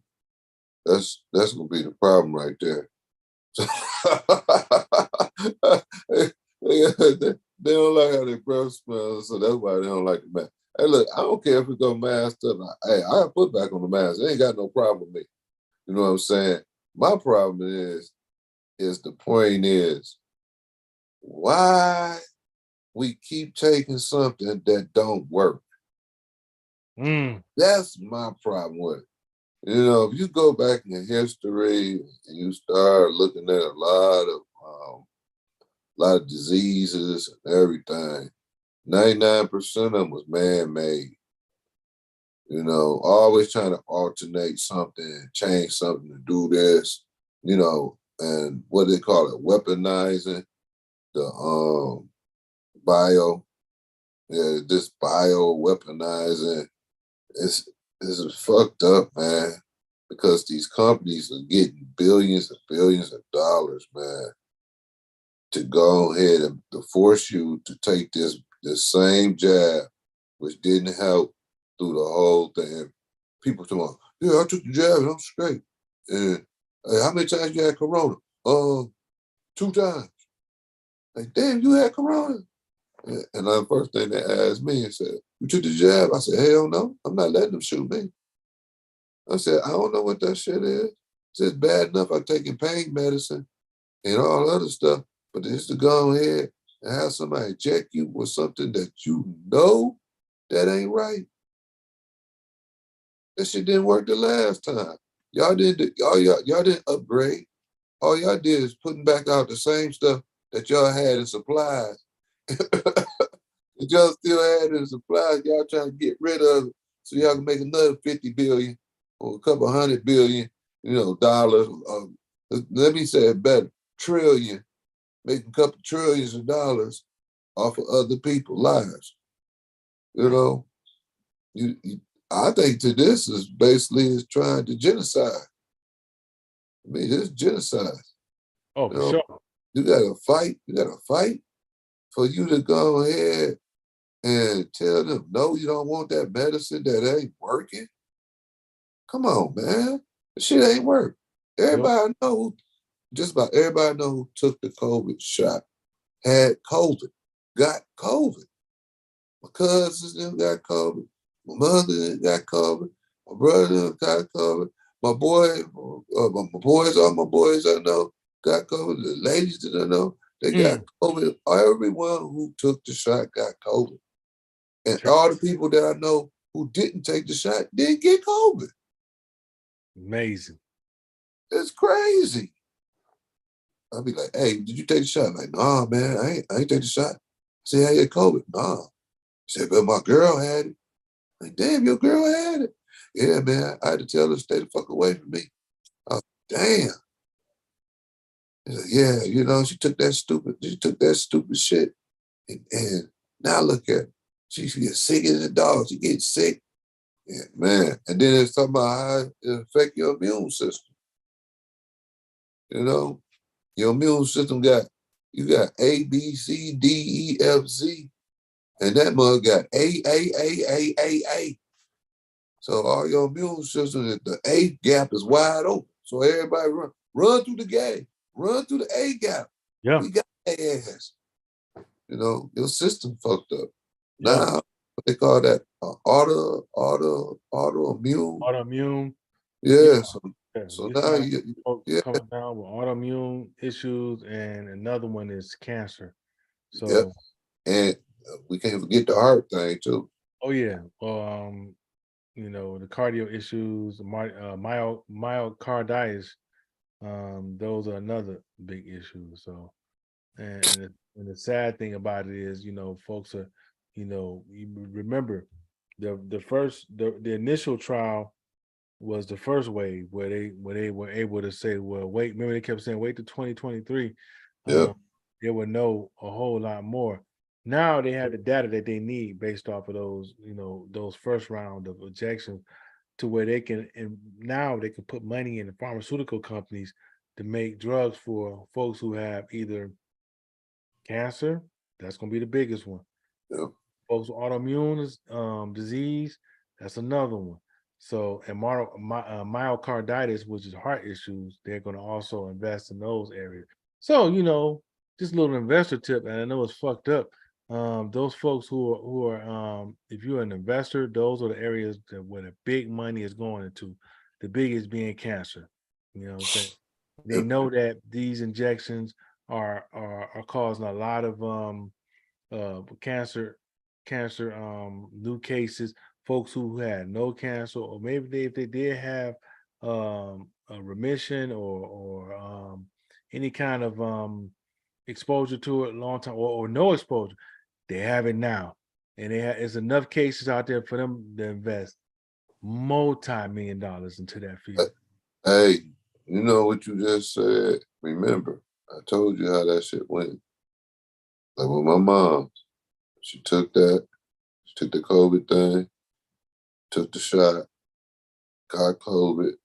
that's gonna be the problem right there. They don't like how their breath smells, so that's why they don't like the mask. Hey, look, I don't care if we go masked up. Hey, I put back on the mask. They ain't got no problem with me. You know what I'm saying? My problem is the point is why we keep taking something that don't work. Mm. That's my problem with it. You know, if you go back in history and you start looking at a lot of diseases and everything, 99% of them was man-made. You know, always trying to alternate something, change something to do this, you know, and what they call it, weaponizing the bio, yeah, this bio weaponizing. It's fucked up, man, because these companies are getting billions and billions of dollars, man, to go ahead and to force you to take this same jab, which didn't help through the whole thing. People talking, yeah, I took the jab and I'm straight. And hey, how many times you had corona? 2 times. Like, damn, you had corona. And the first thing they asked me and said, you took the jab? I said, hell no, I'm not letting them shoot me. I said, I don't know what that shit is. It's just bad enough I'm taking pain medicine and all other stuff, but just to go ahead and have somebody inject you with something that you know that ain't right. That shit didn't work the last time. Y'all didn't upgrade. All y'all did is putting back out the same stuff that y'all had in supplies. That y'all still had in supplies. Y'all trying to get rid of it so y'all can make another 50 billion or a couple $100 billion, dollars. Let me say it better, trillion, make a couple trillions of dollars off of other people's lives. You know, I think to this is basically is trying to genocide. I mean, this is genocide. Oh, You for know, sure. you gotta fight. You gotta fight for you to go ahead and tell them, no, you don't want that medicine that ain't working. Come on, man. The shit ain't work. Yep. Just about everybody know who took the COVID shot, had COVID, got COVID. My cousins them got COVID. My mother them got COVID. My brother them got COVID. My boys, all my boys I know got COVID. The ladies that I know, they got Mm. COVID. Everyone who took the shot got COVID. And Sure. all the people that I know who didn't take the shot didn't get COVID. Amazing. It's crazy. I'll be like, hey, did you take the shot? I'm like, nah, man, I ain't take the shot. I said, I had COVID. Nah. He said, but my girl had it. Like, damn, your girl had it. Yeah, man. I had to tell her to stay the fuck away from me. I was, damn. He's like, yeah, she took that stupid shit. And now look at her. She gets sick as a dog. She gets sick. Yeah, man. And then it's talking about how it affect your immune system. Your immune system you got A, B, C, D, E, F, Z. And that mug got A. So all your immune system, the A gap is wide open. So everybody run through the gap, run through the A gap. Yeah. We got ass. Your system fucked up. Yeah. Now, what they call that autoimmune. Autoimmune. Yeah. Yeah. Yeah. So This now time folks yeah, coming down with autoimmune issues, and another one is cancer. yep. So, And we can't forget the heart thing too. oh yeah. Well, the cardio issues, myocarditis, those are another big issue. So, and the sad thing about it is, folks are, you remember the initial trial was the first wave where they were able to say, well, wait, remember they kept saying, wait to 2023, Yep. they would know a whole lot more. Now they have the data that they need based off of those first round of ejections, to where they can, and now they can put money in the pharmaceutical companies to make drugs for folks who have either cancer. That's going to be the biggest one. Yep. Folks with autoimmune disease. That's another one. So, and myocarditis, which is heart issues, they're going to also invest in those areas. So, just a little investor tip, and I know it's fucked up. Those folks who are if you're an investor, those are the areas where the big money is going into. The biggest being cancer. You know what I'm saying? They Yep. know that these injections are causing a lot of cancer new cases, folks who had no cancer, or maybe if they did have a remission or any kind of exposure to it long time or no exposure, they have it now, and there's enough cases out there for them to invest multi-million dollars into that field. Hey, you know what you just said? Remember, I told you how that shit went. Like with my mom, she took the COVID thing, took the shot, got COVID.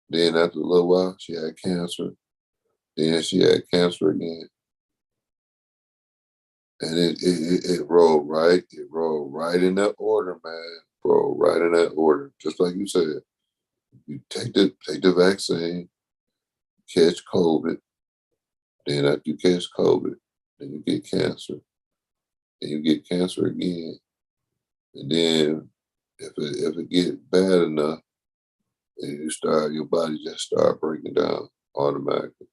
Then after a little while, she had cancer. Then she had cancer again. And it rolled right. It rolled right in that order, man. Rolled right in that order. Just like you said. You take the vaccine, catch COVID. Then after you catch COVID, then you get cancer. Then you get cancer again. And then if it get bad enough, then your body just start breaking down automatically.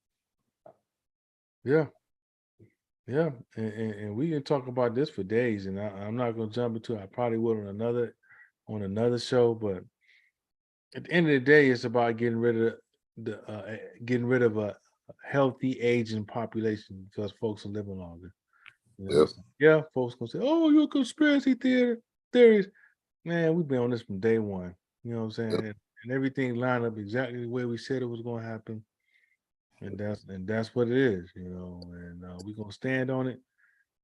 Yeah. Yeah, and we can talk about this for days, and I'm not going to jump into it. I probably will on another show, but at the end of the day, it's about getting rid of a healthy aging population because folks are living longer. You know what I'm Yep. saying? Yeah, folks gonna say, "Oh, you're a conspiracy theories." Man, we've been on this from day one. You know what I'm saying? Yep. And everything lined up exactly the way we said it was going to happen, and that's what it is. And we're gonna stand on it.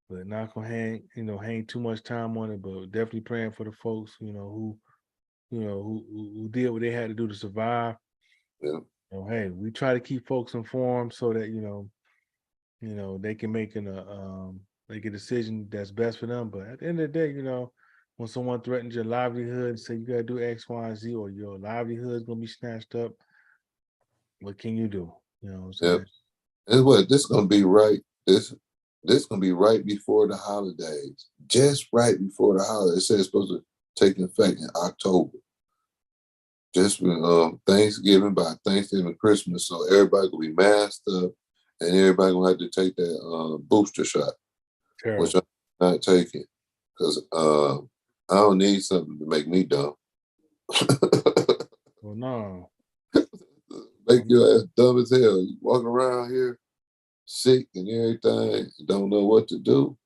But not gonna hang too much time on it. But definitely praying for the folks, who did what they had to do to survive. Yep. Hey, we try to keep folks informed so that they can make a decision that's best for them. But at the end of the day, when someone threatens your livelihood and say you gotta do X, Y, and Z, or your livelihood is gonna be snatched up, what can you do? You know what I'm saying? Yep. And what this gonna be right. This gonna be right before the holidays. Just right before the holidays. It says it's supposed to take effect in October. Just when Thanksgiving, by Thanksgiving, Christmas, so everybody gonna be masked up, and everybody gonna have to take that booster shot, which Terrible. I'm not taking because I don't need something to make me dumb. Well, no. Make your ass dumb as hell. You walking around here sick and everything, and don't know what to do.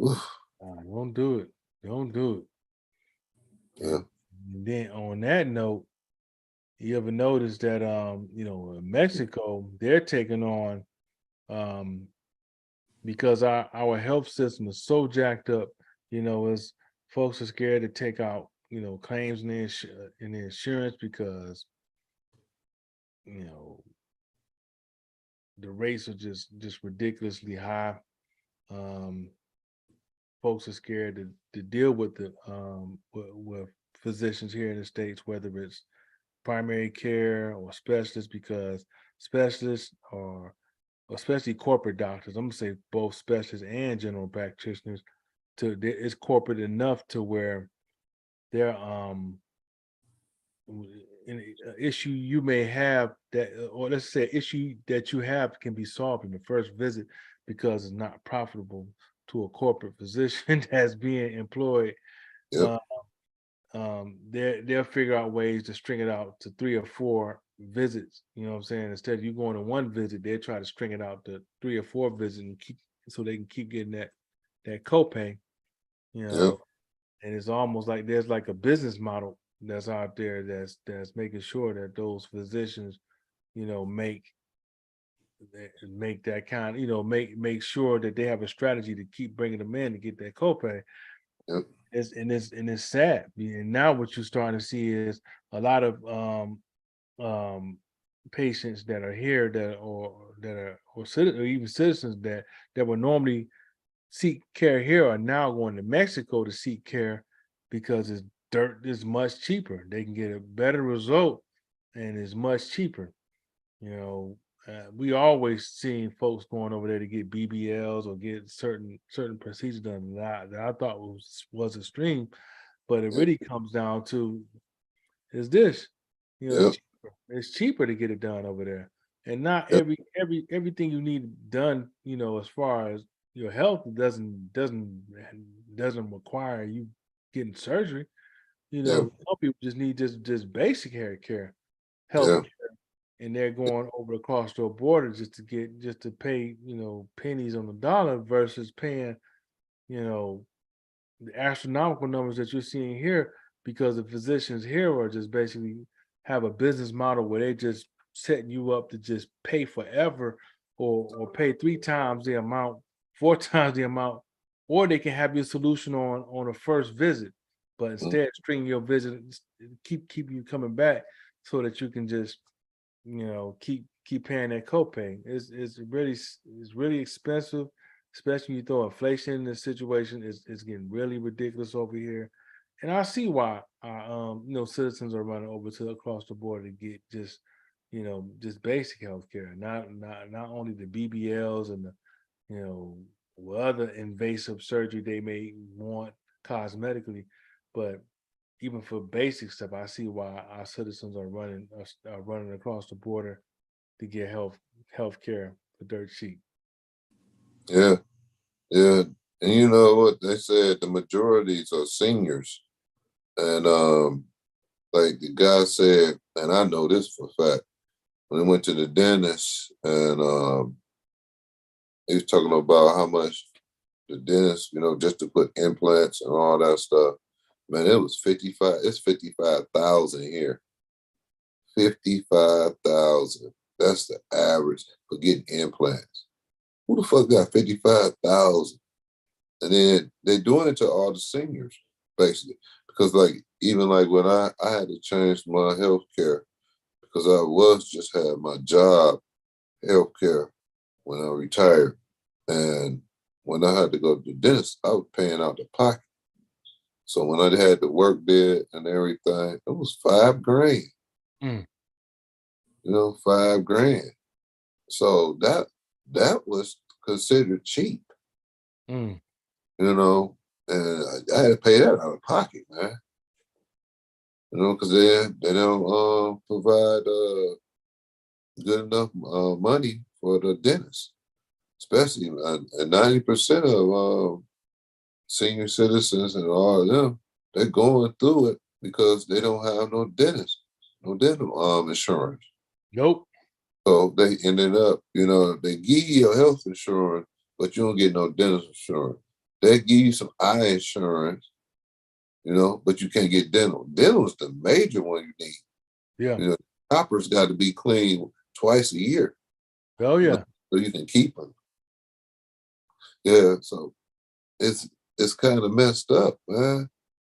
Oof. Don't do it. Don't do it. Yeah. And then on that note, you ever notice that in Mexico they're taking on because our health system is so jacked up, as folks are scared to take out, claims in the insurance because you know the rates are just ridiculously high. Um Folks are scared to deal with the with physicians here in the States, whether it's primary care or specialists, because specialists are, especially corporate doctors, I'm gonna say both specialists and general practitioners, it's corporate enough to where they're an issue you may have that, or let's say issue that you have can be solved in the first visit because it's not profitable to a corporate physician that's being employed. Yep. They'll figure out ways to string it out to 3 or 4 visits. You know what I'm saying? Instead of you going to one visit, they try to string it out to 3 or 4 visits and keep so they can keep getting that copay. You Yep. know, and it's almost like there's like a business model that's out there that's making sure that those physicians, make that kind, make sure that they have a strategy to keep bringing them in to get that copay. Yep. It's sad. And now what you're starting to see is a lot of patients that are here or even citizens that would normally seek care here are now going to Mexico to seek care because it's dirt is much cheaper. They can get a better result and it's much cheaper. You know, we always seen folks going over there to get BBLs or get certain procedures done that I thought was extreme, but it Yeah, really comes down to is this. You know, yeah, it's cheaper to get it done over there. And not yeah, everything you need done, you know, as far as your health doesn't require you getting surgery. You yeah, know, some people just need just basic hair care, health yeah, care, and they're going over across the border just to pay, you know, pennies on the dollar versus paying, you know, the astronomical numbers that you're seeing here because the physicians here are just basically have a business model where they just setting you up to just pay forever or pay 3 times the amount, 4 times the amount, or they can have your solution on a first visit, but mm, instead string your visit, keep you coming back so that you can just, you know, keep paying that copay. It's really expensive, especially when you throw inflation in the situation. It's getting really ridiculous over here, and I see why you know, citizens are running over to across the border to get just, you know, just basic health care, not only the BBLs and the, you know, other invasive surgery they may want cosmetically, but even for basic stuff, I see why our citizens are running across the border to get health care for dirt cheap. yeah, yeah. And you know what they said? The majorities are seniors, and like the guy said, and I know this for a fact. When I went to the dentist, and he was talking about how much the dentist, you know, just to put implants and all that stuff. Man, it was 55. It's 55,000 here. 55,000. That's the average for getting implants. Who the fuck got 55,000? And then they're doing it to all the seniors, basically. Because like even like when I had to change my health care because I was just had my job health care when I retired. And when I had to go to the dentist, I was paying out the pocket. So when I had to work there and everything, it was 5 grand, Mm, 5 grand. So that was considered cheap, mm. you know, and I had to pay that out of pocket, man. Because they don't provide good enough money for the dentist, especially and 90% of senior citizens and all of them, they're going through it because they don't have no dentist, no dental insurance. Nope. So they ended up, they give you your health insurance, but you don't get no dental insurance. They give you some eye insurance, but you can't get dental. Dental is the major one you need. Yeah. You know, Choppers got to be cleaned twice a year, Oh you know, yeah. so you can keep them. Yeah, so it's kind of messed up, man,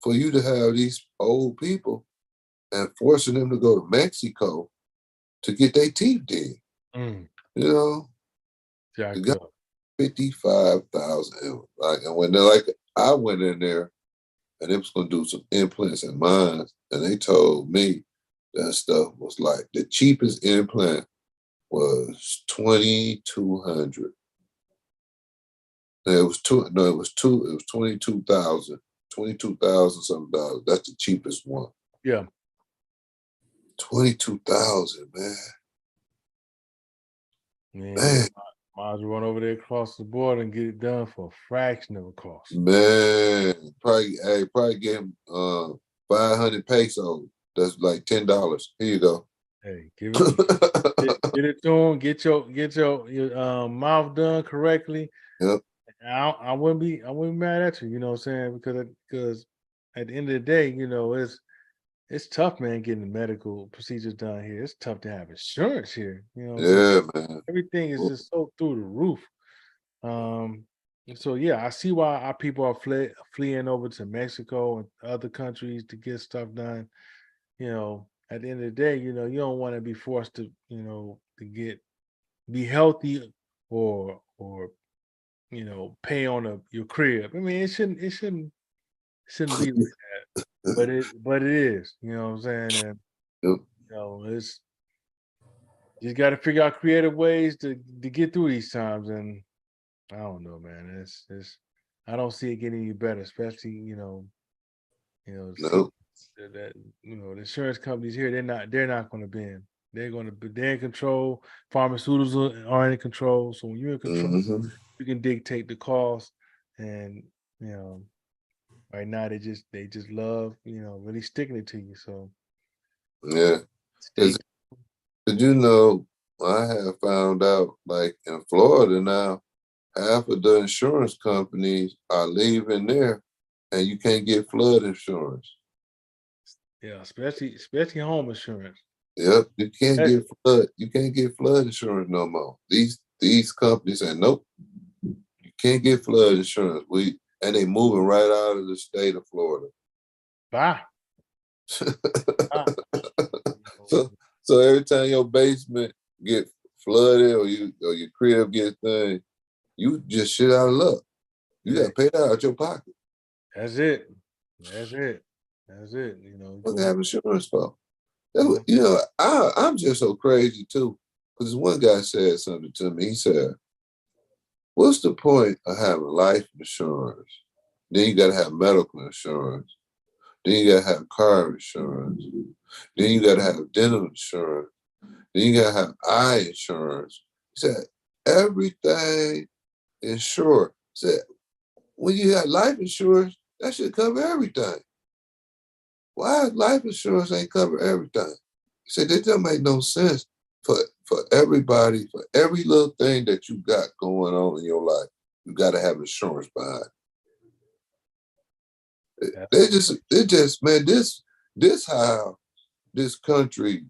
for you to have these old people and forcing them to go to Mexico to get their teeth did. Mm. You know, they Jacked got up. 55,000. And when they're like, I went in there and they was gonna do some implants in mine, and they told me that stuff was like the cheapest implant was 2,200. It was two. No, it was two. It was 22,000. 22,000 something dollars. That's the cheapest one. Yeah. 22,000, man. Man, you Man, might as well run over there across the border and get it done for a fraction of the cost. man. Probably get him 500 pesos. That's like $10. Here you go. Hey, get it to them. Get your mouth done correctly. Yep. I wouldn't be mad at you. You know what I'm saying? Because at the end of the day, you know, it's tough, man, getting the medical procedures done here. It's tough to have insurance here. You know what I'm saying? Yeah, man. Everything is just so through the roof. Um, so yeah, I see why our people are fleeing over to Mexico and other countries to get stuff done. You know, at the end of the day, you don't want to be forced to, to be healthy or pay on your crib. I mean, it shouldn't be like that. But it is, you know what I'm saying? And Yep. it's just got to figure out creative ways to get through these times. And I don't know, man. It's I don't see it getting any better, especially No. that the insurance companies here, they're not going to bend. They're in control. Pharmaceuticals are in control. So when you're in control, Hmm. you can dictate the cost. And you know, right now they just love really sticking it to you. So Yeah. stay. Did you know, I have found out, like in Florida now, half of the insurance companies are leaving there and you can't get flood insurance. Yeah, especially home insurance. Yep, That- you can't get flood insurance no more. These companies say nope, you can't get flood insurance. And they moving right out of the state of Florida. Bye. Bye. So so every time your basement get flooded or your crib get thing, you just shit out of luck. You Yeah, gotta pay that out your pocket. that's it. That's it. That's it. What Go. have insurance for? Mhm. I'm just so crazy too. Because one guy said something to me. He said, what's the point of having life insurance? Then you gotta have medical insurance. Then you gotta have car insurance. Then you gotta have dental insurance. Then you gotta have eye insurance. He said, everything insured. He said, when you have life insurance, that should cover everything. Why life insurance ain't cover everything? He said, that doesn't make no sense for everybody, for every little thing that you got going on in your life. You got to have insurance behind. Yeah. Man, this how this country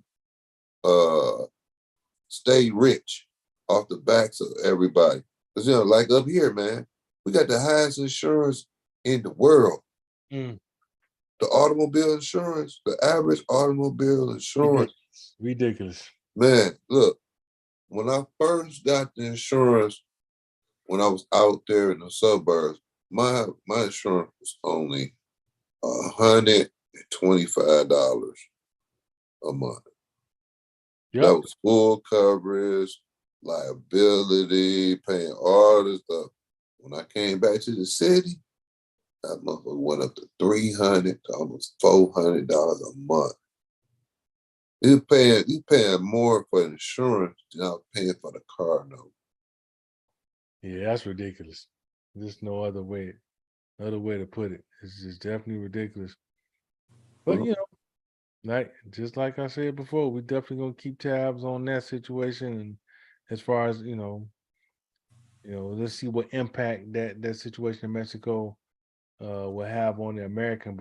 stay rich off the backs of everybody. Because like up here, man, we got the highest insurance in the world. Mm. The automobile insurance, the average automobile insurance. Ridiculous. Man, look, when I first got the insurance, when I was out there in the suburbs, my insurance was only $125 a month. Yep. That was full coverage, liability, paying all this stuff. When I came back to the city, that motherfucker went up to $300 to almost $400 a month. You're paying more for insurance than I was paying for the car note. Yeah, that's ridiculous. There's no other way to put it. It's just definitely ridiculous. But just like I said before, we definitely gonna keep tabs on that situation. And as far as let's see what impact that situation in Mexico will have on the American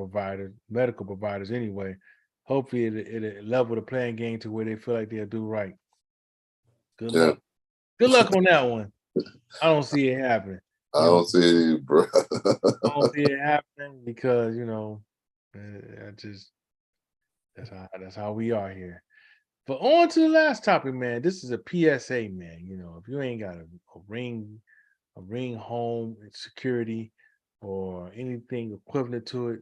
medical providers anyway. Hopefully it level the playing game to where they feel like they'll do right. Good Yeah, luck. Good luck on that one. I don't see it happening. I don't see it, bro. I don't see it happening because I just that's how we are here. But on to the last topic, man. This is a PSA, man. If you ain't got a ring home security or anything equivalent to it,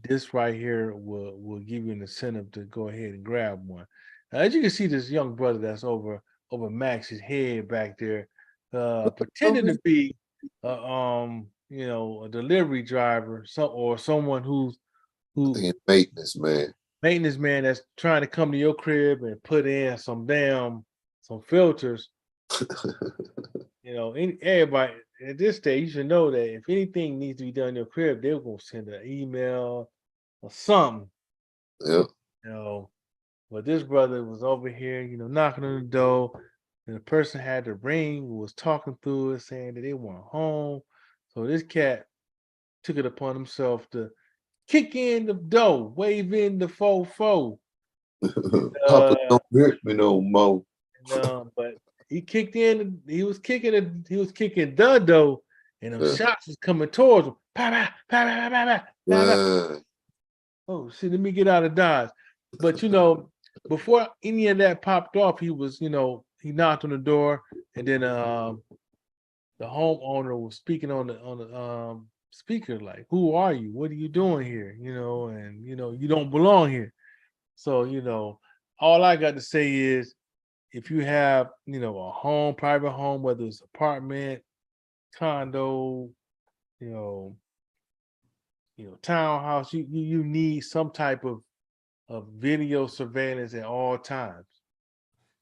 this right here will give you an incentive to go ahead and grab one. Now, as you can see, this young brother that's over Max's head back there, pretending to be a delivery driver, or someone who Maintenance, man. maintenance man that's trying to come to your crib and put in some filters. Everybody at this stage, you should know that if anything needs to be done in your crib, they're gonna send an email or something. Yep. But this brother was over here, knocking on the door, and the person had the ring, was talking through it, saying that they weren't home. So this cat took it upon himself to kick in the door, wave in the fofo. Papa, don't hurt me no more. But he kicked in. He was kicking the door, and them shots was coming towards him. Pa, pa, pa, pa, pa, pa, pa, pa. Man. Oh shit! Let me get out of Dodge. But before any of that popped off, he was, he knocked on the door, and then the homeowner was speaking on the speaker, like, "Who are you? What are you doing here? And you don't belong here." So all I got to say is, if you have a home, private home, whether it's apartment, condo, you know, townhouse, you need some type of video surveillance at all times.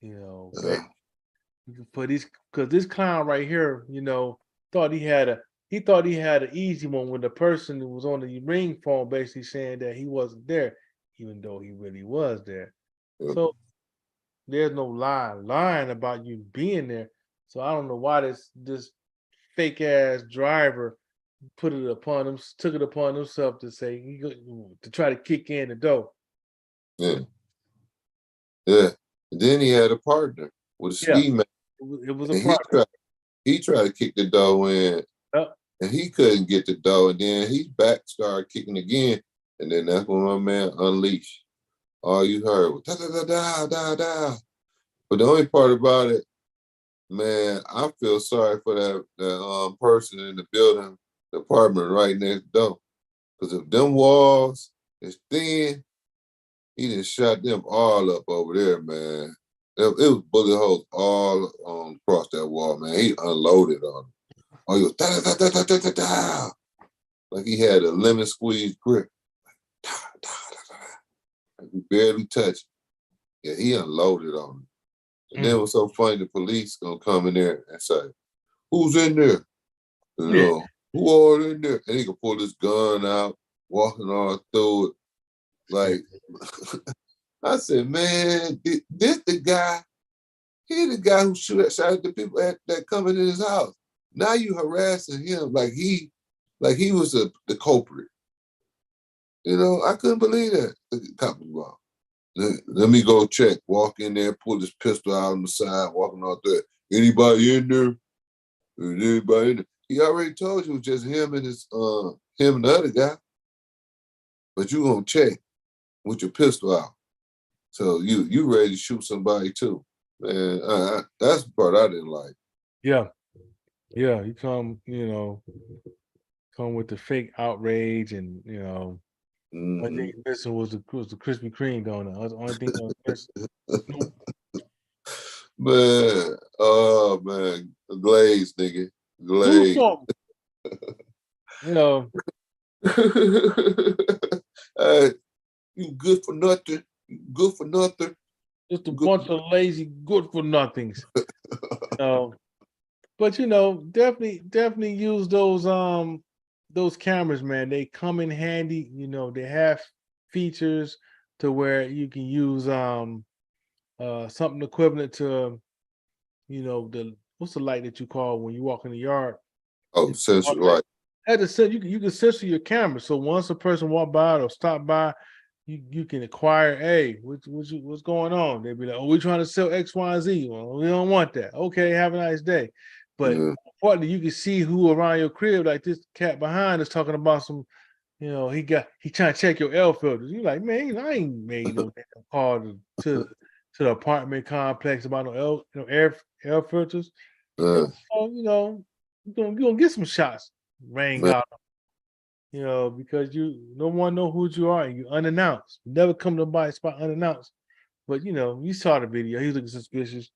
Uh, For these, because this clown right here, thought he had an easy one when the person who was on the ring phone basically saying that he wasn't there, even though he really was there. uh, So there's no lying about you being there. So I don't know why this fake ass driver took it upon himself to say to try to kick in the door. yeah, yeah. And then he had a partner with a Yeah, ski man, it was a and problem. he tried to kick the door in, Yep. and he couldn't get the door. And then he back started kicking again, and then that's when my man unleashed. All you heard was da da da da da da. But the only part about it, man, I feel sorry for that person in the building, the apartment right next door. Because if them walls is thin, he just shot them all up over there, man. It was bullet holes all across that wall, man. He unloaded on them. Oh, he was da da da da da da da, like he had a lemon squeeze grip. Da, da, da, da, da. Like we barely touched. Yeah, he unloaded on them. And then it was so funny, the police gonna come in there and say, "Who's in there? Yeah. Who all in there?" And he can pull his gun out, walking all through it. Like, I said, man, this the guy. He the guy who shot at the people that coming in his house. Now you harassing him like he was the culprit. I couldn't believe that. The cop was wrong. Let me go check. Walk in there, pull his pistol out on the side, walking out there. Anybody in there? Anybody in there? He already told you it was just him and him and the other guy. But you gonna check with your pistol out. So you ready to shoot somebody too. Man, that's the part I didn't like. Yeah. Yeah. You come with the fake outrage, and only thing Mhm. you missing was the Krispy Kreme donut. That's the only thing that was missing. Man, oh man, glaze, nigga, Do glaze. something. You know, Hey, you good for nothing. You good for nothing. just a Good. bunch of lazy good for nothings. Um, but definitely use those cameras, man. They come in handy. They have features to where you can use something equivalent to the what's the light that you call when you walk in the yard? Oh, It's central light. at the you can censor your camera. So once a person walk by or stop by, you can acquire, hey, what's going on? They'll be like, oh, we're trying to sell X, Y, and Z. Well, we don't want that. Okay, have a nice day. But Yeah, importantly, you can see who around your crib, like this cat behind is talking about some, he trying to check your air filters. You're like, man, I ain't made no damn call to the apartment complex about no air filters. uh, So, you're gonna get some shots rang man, out, because no one know who you are and you unannounced. You never come to buy a spot unannounced. But you saw the video. He was looking suspicious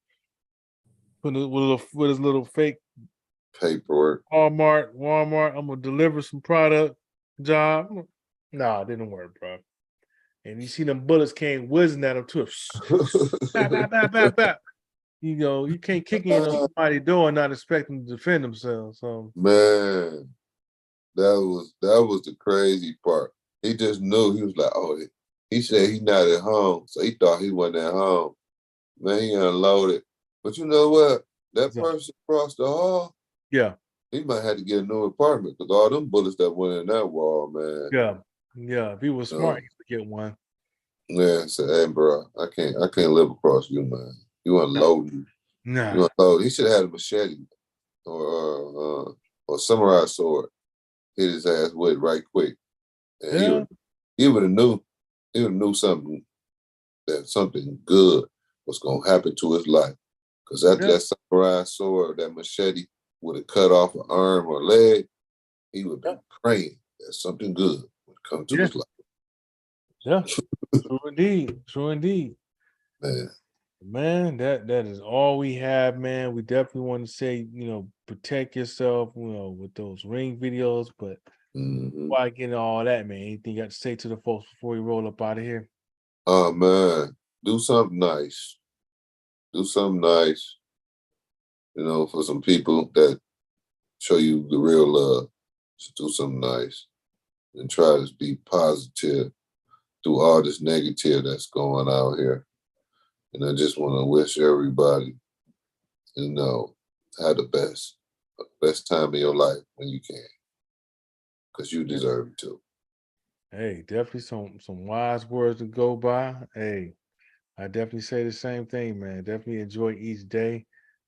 with his little fake paperwork. Walmart. I'm gonna deliver some product job. Nah, it didn't work, bro. And you see them bullets came whizzing at him too. Bap, bap, bap, bap, bap. You can't kick in on somebody's door and not expect them to defend themselves. So Man, that was the crazy part. He just knew. He was like, oh, he said he not at home, so he thought he wasn't at home. Man, he unloaded. But you know what? That so, person across the hall, yeah, he might have to get a new apartment because all them bullets that went in that wall, man. yeah, yeah. If he was smart, Um, he could get one. yeah, said, hey, bro, I can't live across you, man. You unloading. Nah. You unload. He should have had a machete or samurai sword. Hit his ass with right quick, and Yeah. he would have knew. He would have knew something. that something good was gonna happen to his life. Because after Yeah. that samurai sword, that machete would have cut off an arm or leg, he would have been praying that something good would come to Yeah. his life. Yeah. True indeed. True indeed. Man, Man, that is all we have, man. We definitely want to say, protect yourself, with those ring videos. But mhm. before I get into all that, man, anything you got to say to the folks before we roll up out of here? Oh man, do something nice. Do something nice, for some people that show you the real love. Just do something nice and try to be positive through all this negative that's going out here. And I just want to wish everybody, have the best time of your life when you can, because you Yeah. deserve it too. Hey, definitely some wise words to go by. Hey, I definitely say the same thing, man. Definitely enjoy each day,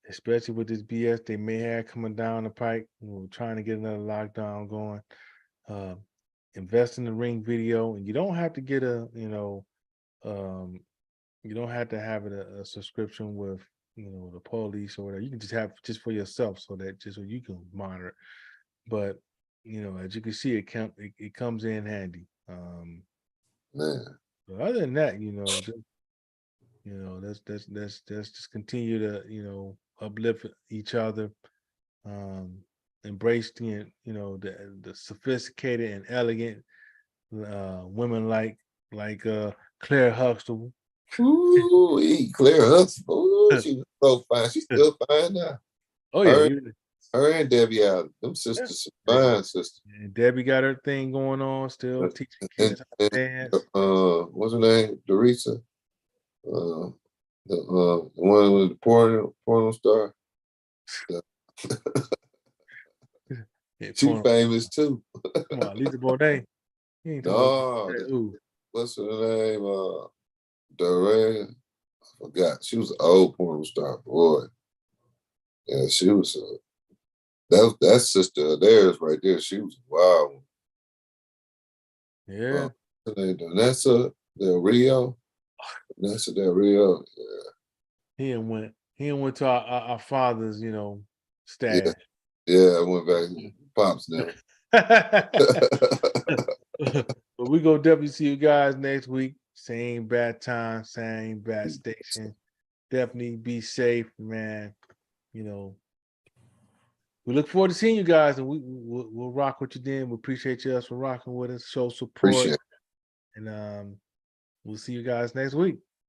especially with this BS they may have coming down the pike. We're trying to get another lockdown going. Uh, invest in the ring video, and you don't have to get um, you don't have to have a subscription with the police or whatever. You can just have just for yourself, so you can monitor it. But as you can see, it comes in handy. Man, But other than that, let's just continue to uplift each other, um, embrace the sophisticated and elegant women like Claire Huxtable. ooh, Claire Huxtable. Ooh, she was so fine. She's still fine now. Oh yeah, Her, even her and Debbie Allen, them yeah. sisters, Hey, fine sisters. and Debbie got her thing going on, still And, teaching and, kids how to dance. what's her name? Dorisa. The one with the porno star. Yeah. Yeah, She famous too. come on, Lisa Bonet. You ain't talking No, about ooh. what's her name? Duran. I forgot. She was an old porn star. Boy, yeah, she was. That sister of theirs right there. She was a wild one. Yeah. Her name Vanessa Del Rio. Vanessa Del Rio. He went to our father's, Yeah, stash. yeah. I went back to Pops now. But we go definitely see you guys next week. Same bad time, same bad station. Definitely be safe, man. You know, we look forward to seeing you guys, and we'll rock with you then. We appreciate you us for rocking with us, show support, Appreciate it. and we'll see you guys next week.